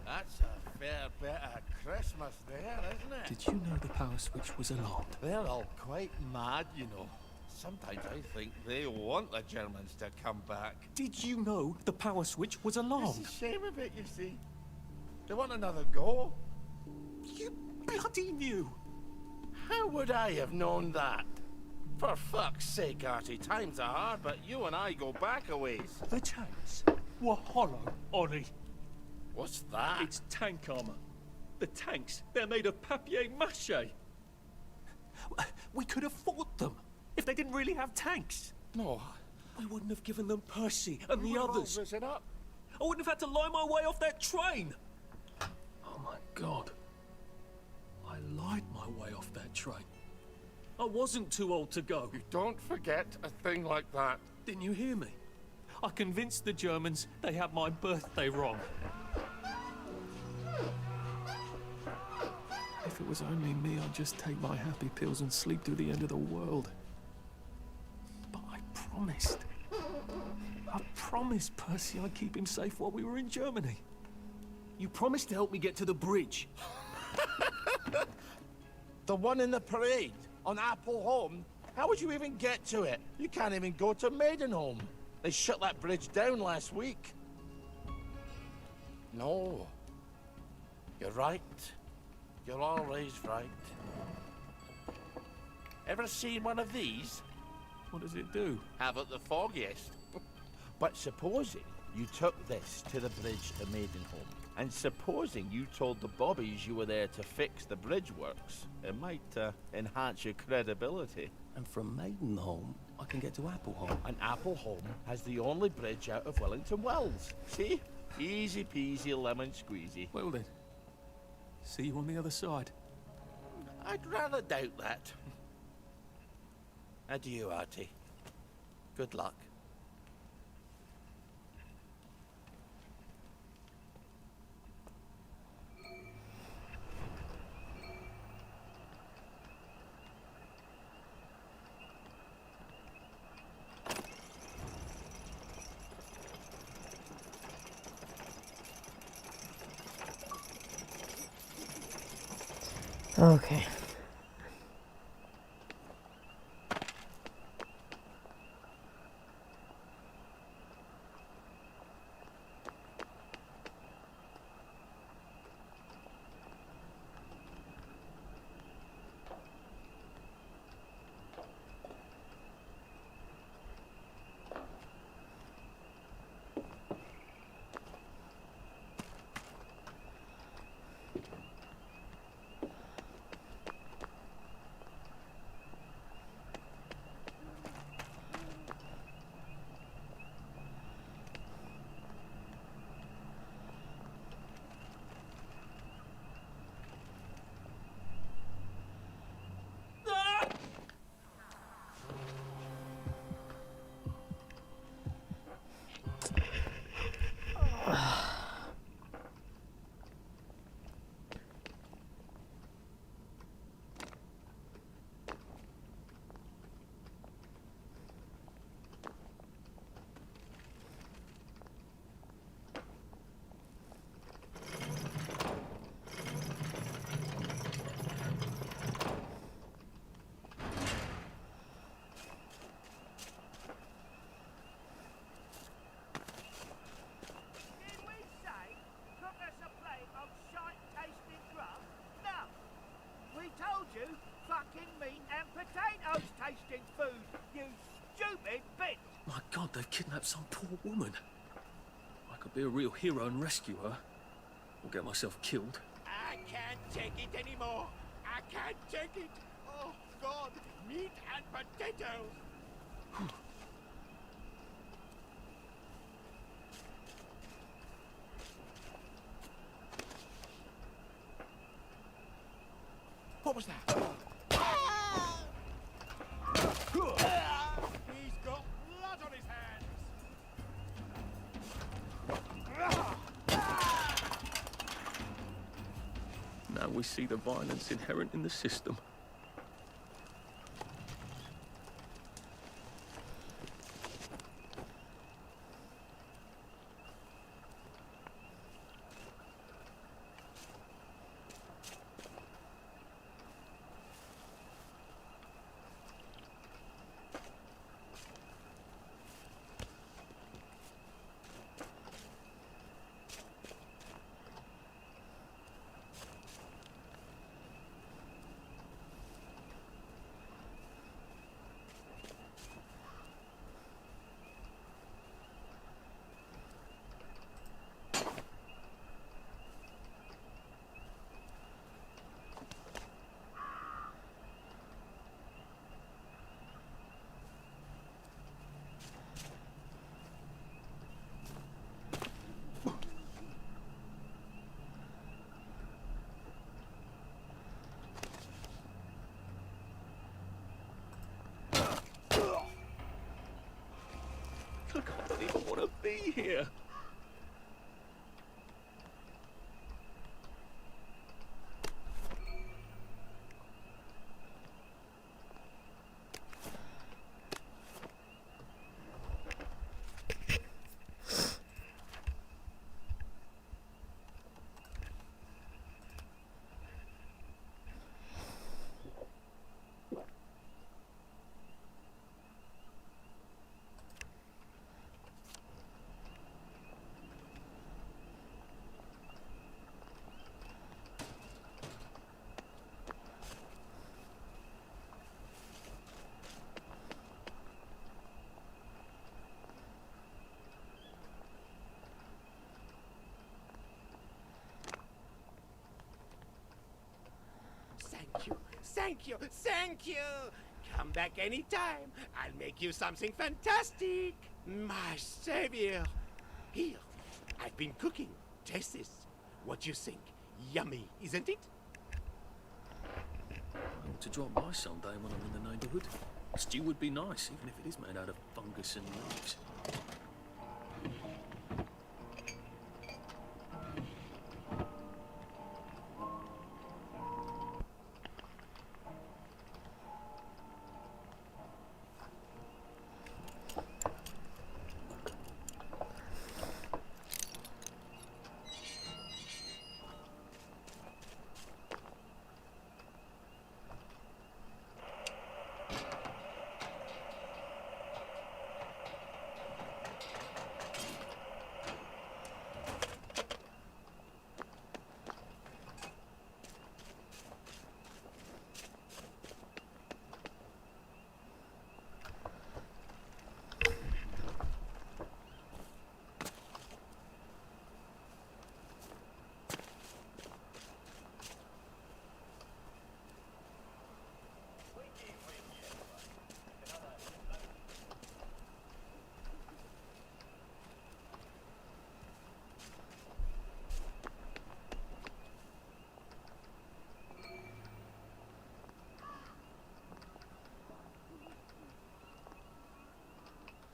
That's a fair bit of Christmas there, isn't it? Did you know the power switch was alarmed? They're all quite mad, you know. Sometimes I think they want the Germans to come back. Did you know the power switch was alarmed? It's a shame of it, you see. They want another go. You bloody knew! How would I have known that? For fuck's sake, Artie, times are hard, but you and I go back a ways. The tanks were hollow, Ollie. What's that? It's tank armor. The tanks, they're made of papier-mâché. We could have fought them if they didn't really have tanks. No. We wouldn't have given them Percy and the others. Risen up. I wouldn't have had to lie my way off that train. Oh my God. I lied my way off that train. I wasn't too old to go. You don't forget a thing like that. Didn't you hear me? I convinced the Germans they had my birthday wrong. If it was only me, I'd just take my happy pills and sleep through the end of the world. But I promised. I promised Percy I'd keep him safe while we were in Germany. You promised to help me get to the bridge. The one in the parade on Apple Home? How would you even get to it? You can't even go to Maidenholm. They shut that bridge down last week. No. You're right. You're always right. Ever seen one of these? What does it do? Haven't the foggiest. But supposing you took this to the bridge to Maidenholm, And supposing you told the Bobbies you were there to fix the bridge works, it might enhance your credibility. And from Maidenholm, I can get to Appleholm. And Appleholm has the only bridge out of Wellington Wells. See? Easy peasy lemon squeezy. Well then, see you on the other side. I'd rather doubt that. Adieu, Artie. Good luck. Okay. Tasting food, you stupid bitch! My God, they've kidnapped some poor woman. I could be a real hero and rescue her, or get myself killed. I can't take it anymore. I can't take it. Oh, God. Meat and potatoes. What was that? He's got blood on his hands. Now we see the violence inherent in the system. Look, I don't even want to be here. Thank you, thank you. Come back anytime. I'll make you something fantastic. My savior. Here, I've been cooking. Taste this. What you think? Yummy, isn't it? I want to drop by someday when I'm in the neighbourhood. Stew would be nice, even if it is made out of fungus and leaves.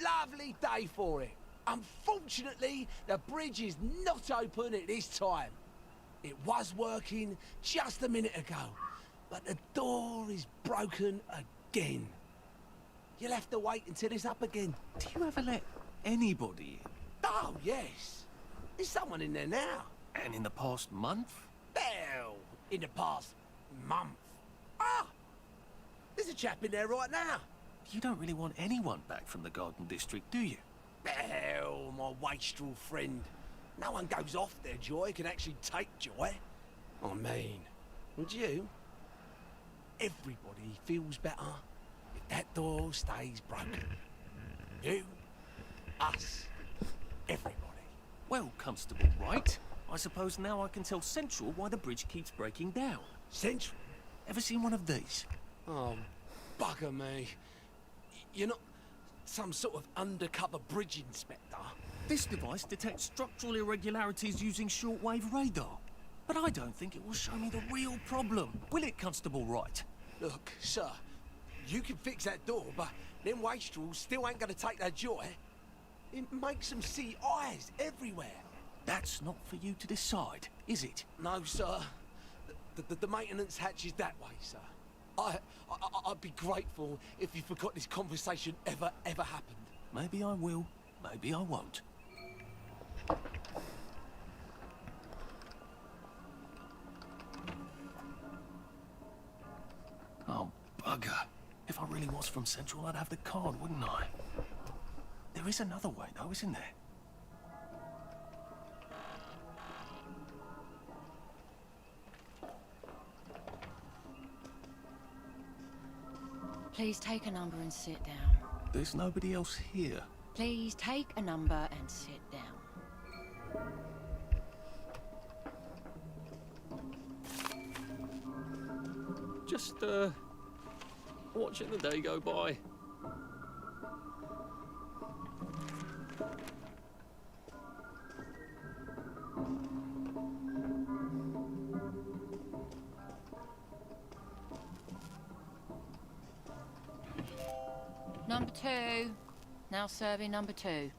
Lovely day for it. Unfortunately, the bridge is not open at this time. It was working just a minute ago, but the door is broken again. You'll have to wait until it's up again. Do you ever let anybody in? Oh, yes. There's someone in there now. And in the past month? Well, in the past month. Ah! There's a chap in there right now. You don't really want anyone back from the Garden District, do you? Well, my wastrel friend. No one goes off their joy, can actually take joy. I mean, would you? Everybody feels better if that door stays broken. You, us, everybody. Well, Constable Wright, I suppose now I can tell Central why the bridge keeps breaking down. Central? Ever seen one of these? Oh, bugger me. You're not some sort of undercover bridge inspector? This device detects structural irregularities using shortwave radar. But I don't think it will show me the real problem. Will it, Constable Wright? Look, sir, you can fix that door, but them wastrels still ain't gonna take their joy. It makes them see eyes everywhere. That's not for you to decide, is it? No, sir. The maintenance hatch is that way, sir. I'd be grateful if you forgot this conversation ever happened. Maybe I will, maybe I won't. Oh, bugger. If I really was from Central, I'd have the card, wouldn't I? There is another way, though, isn't there? Please take a number and sit down. There's nobody else here. Please take a number and sit down. Just, watching the day go by. Number 2. Now serving number 2.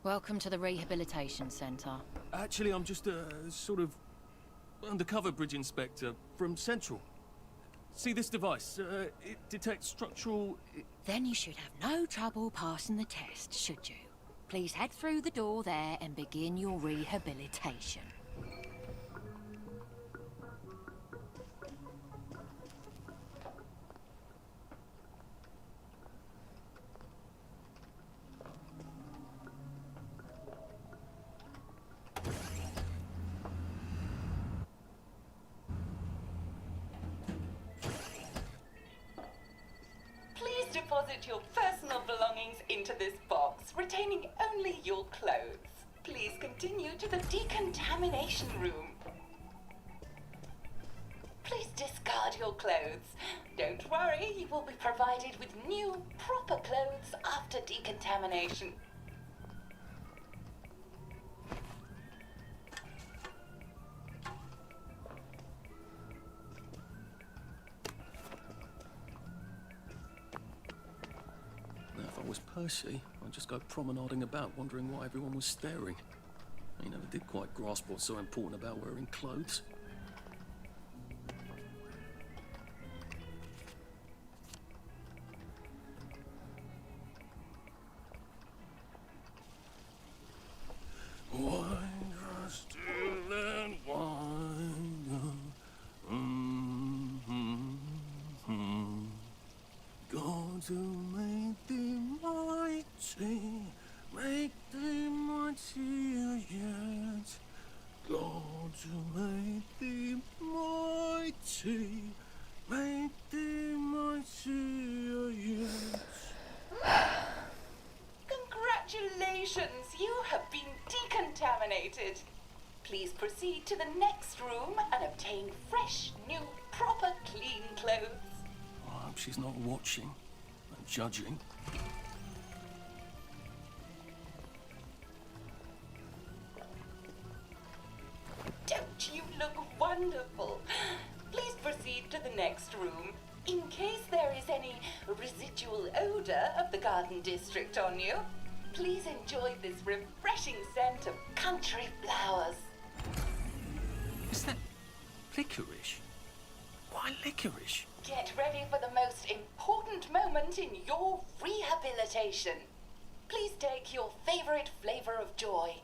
Welcome to the Rehabilitation Centre. Actually, I'm just a sort of undercover bridge inspector from Central. See this device? It detects structural... Then you should have no trouble passing the test, should you? Please head through the door there and begin your rehabilitation. Deposit your personal belongings into this box, retaining only your clothes. Please continue to the decontamination room. Please discard your clothes clothes. Don't worry, you will be provided with new, proper clothes after decontamination. Now, if I was Percy, I'd just go promenading about, wondering why everyone was staring. He never did quite grasp what's so important about wearing clothes. Wine, still and wine. God who made thee mighty, make thee mightier yet. God who made thee mighty, make thee mightier yet. Congratulations, you have been decontaminated. Please proceed to the next room and obtain fresh, new, proper, clean clothes. I hope she's not watching and judging. Don't you look wonderful? Please proceed to the next room. In case there is any residual odor of the garden district on you, please enjoy this refreshing scent of country flowers. Is that licorice? Why licorice? Get ready for the most important moment in your rehabilitation. Please take your favorite flavor of joy.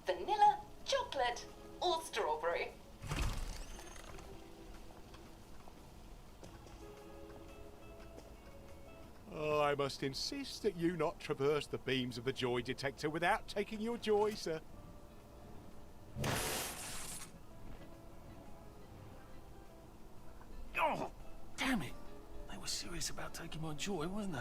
Vanilla, chocolate, or strawberry. Oh, I must insist that you not traverse the beams of the joy detector without taking your joy, sir. Oh, damn it. They were serious about taking my joy, weren't they?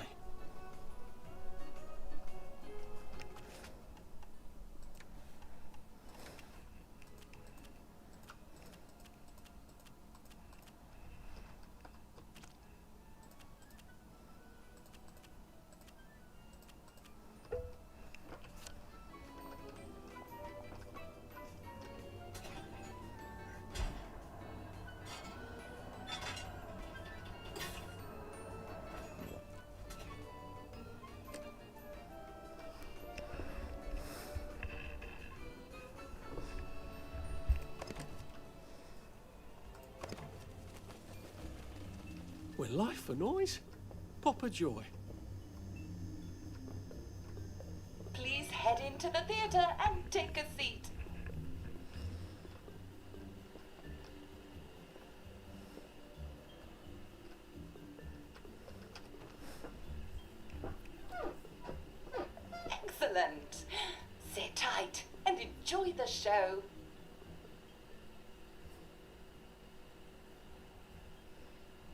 We're life for noise. Proper joy. Please head into the theater and take a seat. Excellent. Sit tight and enjoy the show.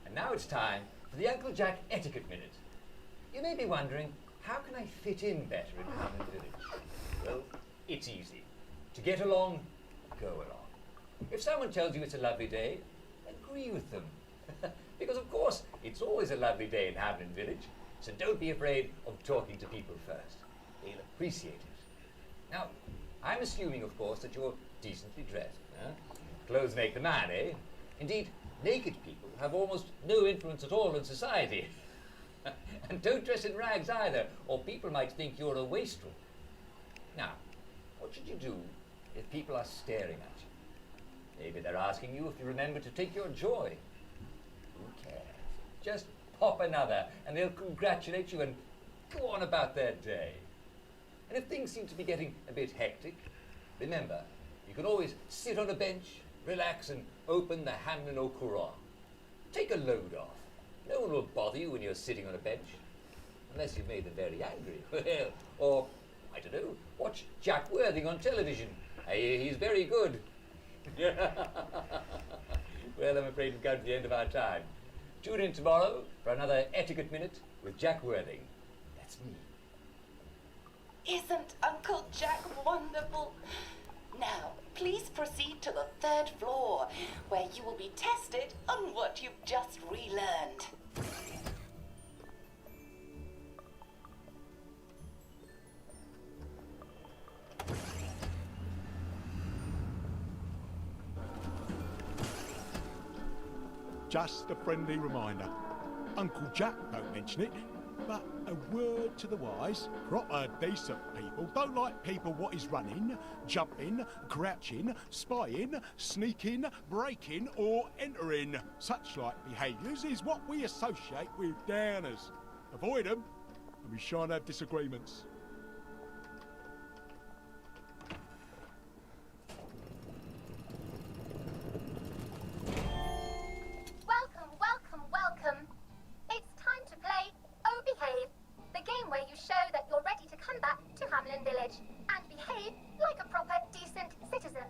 And now it's time for the Uncle Jack Etiquette Minute. You may be wondering, how can I fit in better in Hammond Village? Well, it's easy. To get along, go along. If someone tells you it's a lovely day, agree with them. Because of course, it's always a lovely day in Hammond Village, so don't be afraid of talking to people first. They'll appreciate it. Now, I'm assuming, of course, that you're decently dressed. Huh? Clothes make the man, eh? Indeed, naked people have almost no influence at all in society. And don't dress in rags either, or people might think you're a wastrel. Now, what should you do if people are staring at you? Maybe they're asking you if you remember to take your joy. Who cares? Just pop another, and they'll congratulate you and go on about their day. And if things seem to be getting a bit hectic, remember, you can always sit on a bench, relax, and open the Hamlin O'Quran. Take a load off. No one will bother you when you're sitting on a bench. Unless you've made them very angry. Well, or, I don't know, watch Jack Worthing on television. He's very good. Well, I'm afraid we've come to the end of our time. Tune in tomorrow for another Etiquette Minute with Jack Worthing. That's me. Isn't Uncle Jack wonderful? Now, please proceed to the 3rd floor, where you will be tested on what you've just relearned. Just a friendly reminder. Uncle Jack don't mention it, but a word to the wise, proper decent people don't like people what is running, jumping, crouching, spying, sneaking, breaking or entering. Such like behaviours is what we associate with downers. Avoid them and we shan't have disagreements. Welcome, welcome, welcome. It's time to play Oh Behave, the game where you show that you're ready to come back to Hamlin Village and behave like a proper, decent citizen.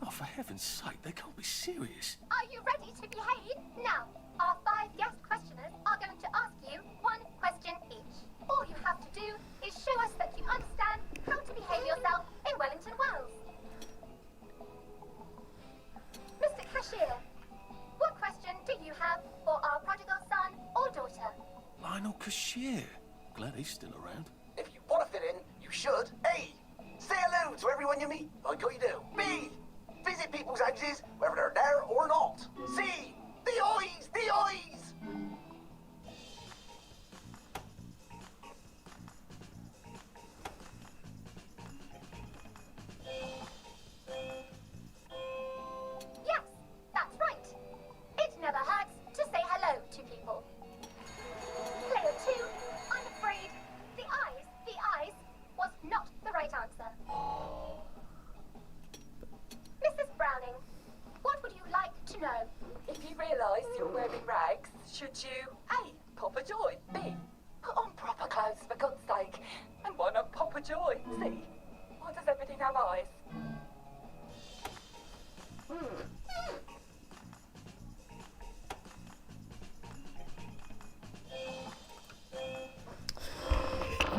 Oh, for heaven's sake, they can't be serious. Are you ready to behave? Now, our 5 guest questioners are going to ask you 1 question each. All you have to do is show us that you understand how to behave yourself in Wellington, Wales. Mr. Cashier, what question do you have for our prodigal son or daughter? Lionel Cashier. Glad he's still around. If you want to fit in, you should. A. Say hello to everyone you meet, like how you do. B. Visit people's houses, whether they're there or not. C. The eyes! The eyes! Yes, that's right. It never hurts to say hello to people. Player 2, I'm afraid the eyes was not the right answer. Mrs. Browning, what would you like to know? If you realise you're wearing rags, should you A. Pop a joy, B. Put on proper clothes for God's sake, and why not pop a joy, C. Why does everything have eyes?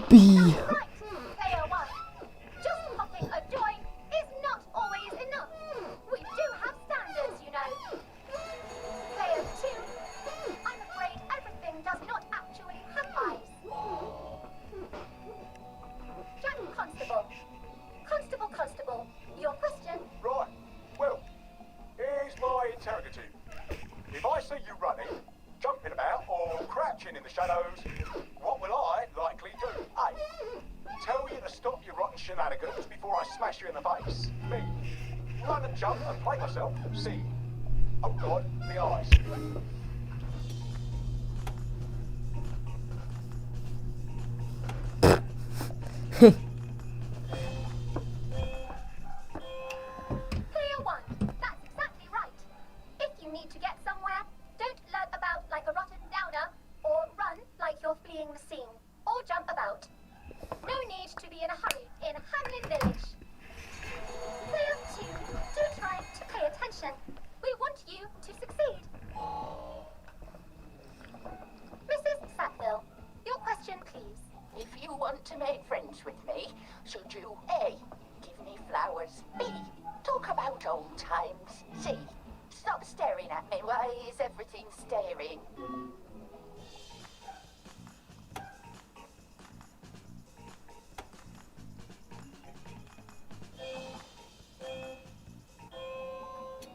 B. Right, player 1. Just popping a joy is not always enough. We do have standards, you know. Player 2. I'm afraid everything does not actually have eyes. Jack Constable. Constable, your question. Right, well, here's my interrogative. If I see you running, jumping about, or crouching in the shadows, what will I likely do? A. Tell you to stop your rotten shenanigans before I smash you in the face. B. Run and jump and play myself. C. Oh God, the eyes. Player 1, that's exactly right. If you need to get somewhere, don't lurk about like a rotten downer, or run like you're fleeing the scene, or jump about. No need to be in a hurry in Hamlin Village. Player 2, do try to pay attention. We want you to succeed. Mrs. Sackville, your question please. If you want to make friends with me, should you A. Give me flowers, B. Talk about old times, C. Stop staring at me, why is everything staring?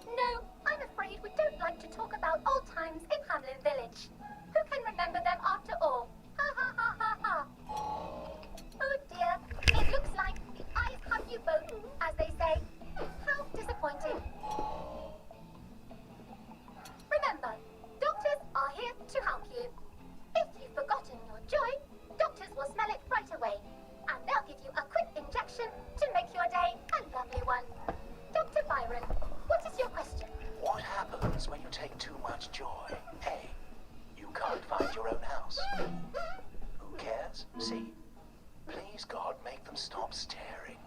No, I'm afraid we don't like to talk about old times in Hamlin Village. Who can remember them after all? Ha ha ha ha ha. Oh dear, it looks like the eyes have you both, as they say. How disappointing. Remember, doctors are here to help you. If you've forgotten your joy, doctors will smell it right away, and they'll give you a quick injection to make your day a lovely one. Dr. Byron, what is your question? What happens when you take too much joy? A. You can't find your own house. Who cares? C. Please, God, make them stop staring.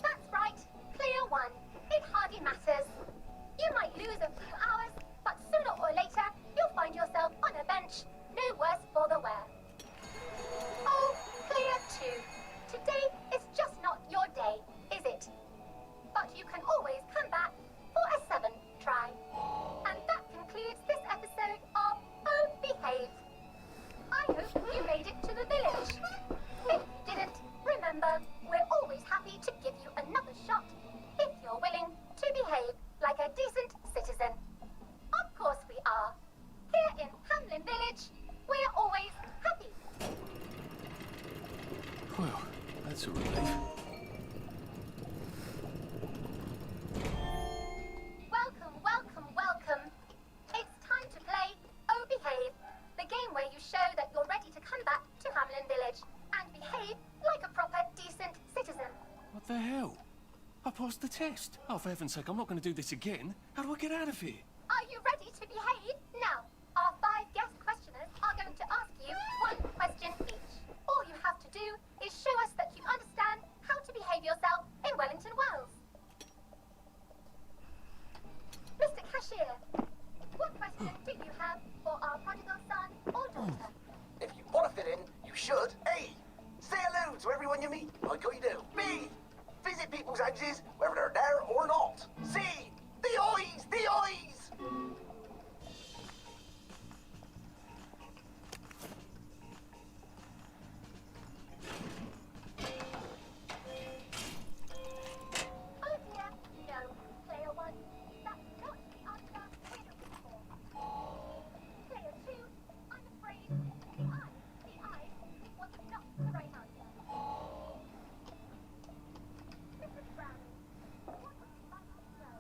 That's right, player 1. It hardly matters. You might lose a few hours, but sooner or later, village. No worse for the wear. Oh, clear 2. Today is just not your day, is it? But you can always come back for a 7th try. And that concludes this episode of Oh Behave. I hope you made it to the village. If you didn't, remember, we're always happy to give you another shot if you're willing to behave like a decent citizen. Of course we are. Here in Hamlin Village, we're always happy. Well, that's a relief. Welcome, welcome, welcome. It's time to play Oh Behave, the game where you show that you're ready to come back to Hamlin Village and behave like a proper, decent citizen. What the hell? I passed the test. Oh, for heaven's sake, I'm not going to do this again. How do I get out of here? Are you ready to behave? Now, our 5 guest questioners are going to ask you 1 question each. All you have to do is show us that you understand how to behave yourself in Wellington, Wales. Mr. Cashier, what question do you have for our prodigal son or daughter? If you want to fit in, you should. A. Say hello to everyone you meet, like how you do. B. Visit people's houses, whether they're there or not. C. The eyes! The eyes! Oh dear, no. Player 1, that's not the answer we're looking for. Player 2, I'm afraid the eyes was not the right answer. Mrs. Brown, what would you like to know?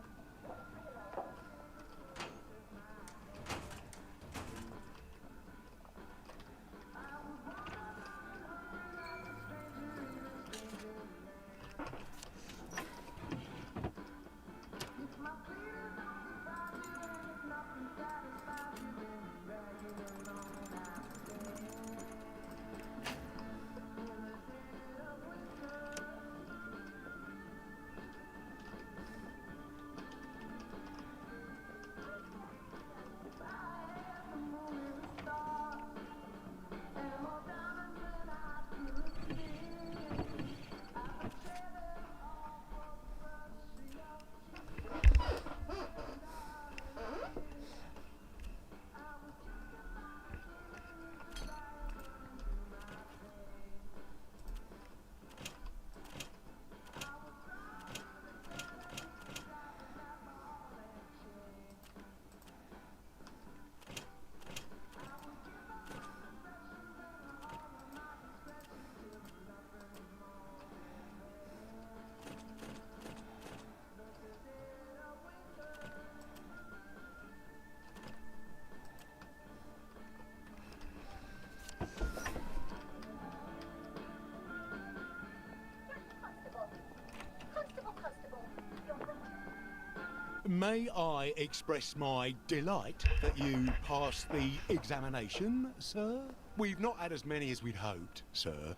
May I express my delight that you passed the examination, sir? We've not had as many as we'd hoped, sir.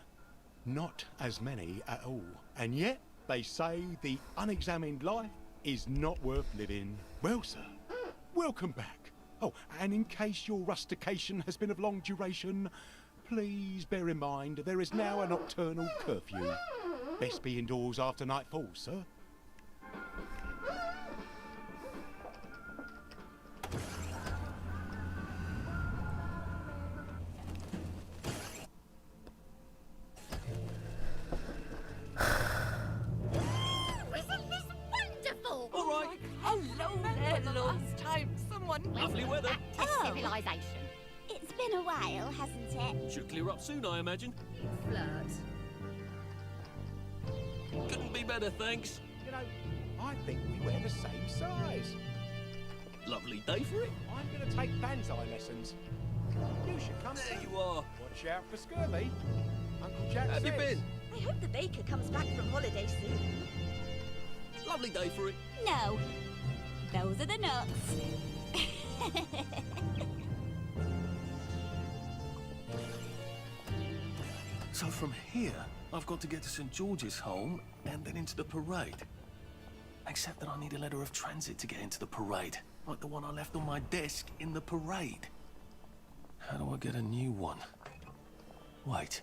Not as many at all. And yet, they say the unexamined life is not worth living. Well, sir, welcome back. Oh, and in case your rustication has been of long duration, please bear in mind there is now a nocturnal curfew. Best be indoors after nightfall, sir. Isn't this wonderful? All right. Hello there, last time someone Lovely weather. back to civilization. It's been a while, hasn't it? Should clear up soon, I imagine. Flirt. Couldn't be better, thanks. You know, I think we wear the same size. Lovely day for it. I'm going to take banzai lessons. You should come. There you are. Watch out for scurvy. Uncle Jack Have you says. been? I hope the baker comes back from holiday soon. Lovely day for it. No. Those are the nuts. So from here, I've got to get to St. George's home and then into the parade. Except that I need a letter of transit to get into the parade, like the one I left on my desk in the parade. How do I get a new one? Wait.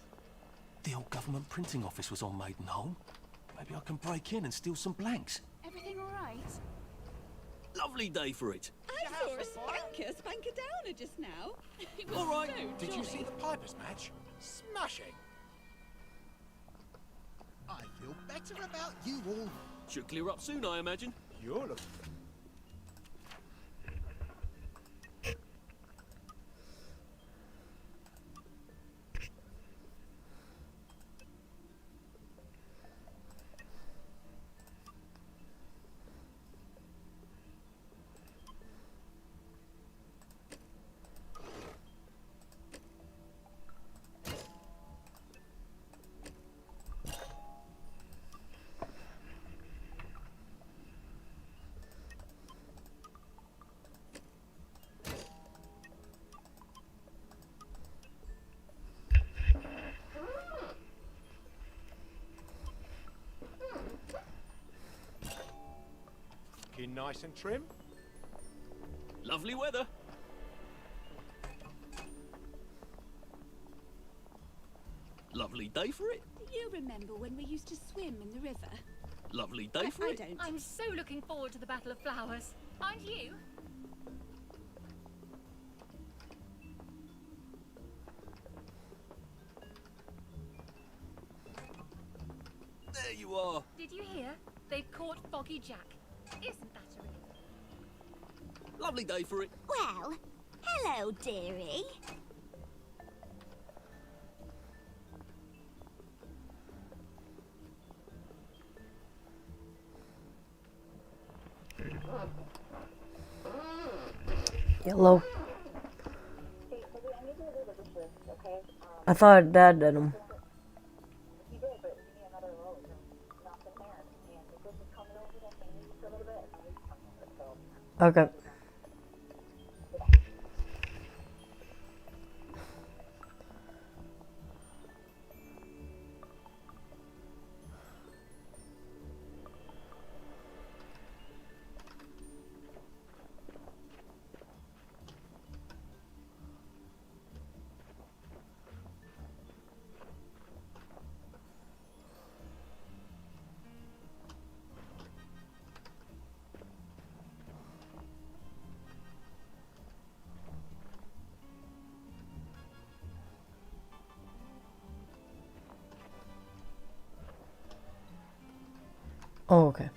The old government printing office was on Maidenholm. Maybe I can break in and steal some blanks. Everything all right? Lovely day for it. I saw a spanker downer just now. It was All right. so Did you see jolly. the Pipers match? Smashing. I feel better about you all. Should clear up soon, I imagine. You're looking. Looking nice and trim. Lovely weather. Lovely day for it. Do you remember when we used to swim in the river? Lovely day for I it. don't. I'm so looking forward to the Battle of Flowers. Aren't you? There you are. Did you hear? They've caught Foggy Jack. Isn't that a relief? Lovely day for it. Well, hello, dearie. Yellow. I thought Dad did them. Okay. Oh, okay.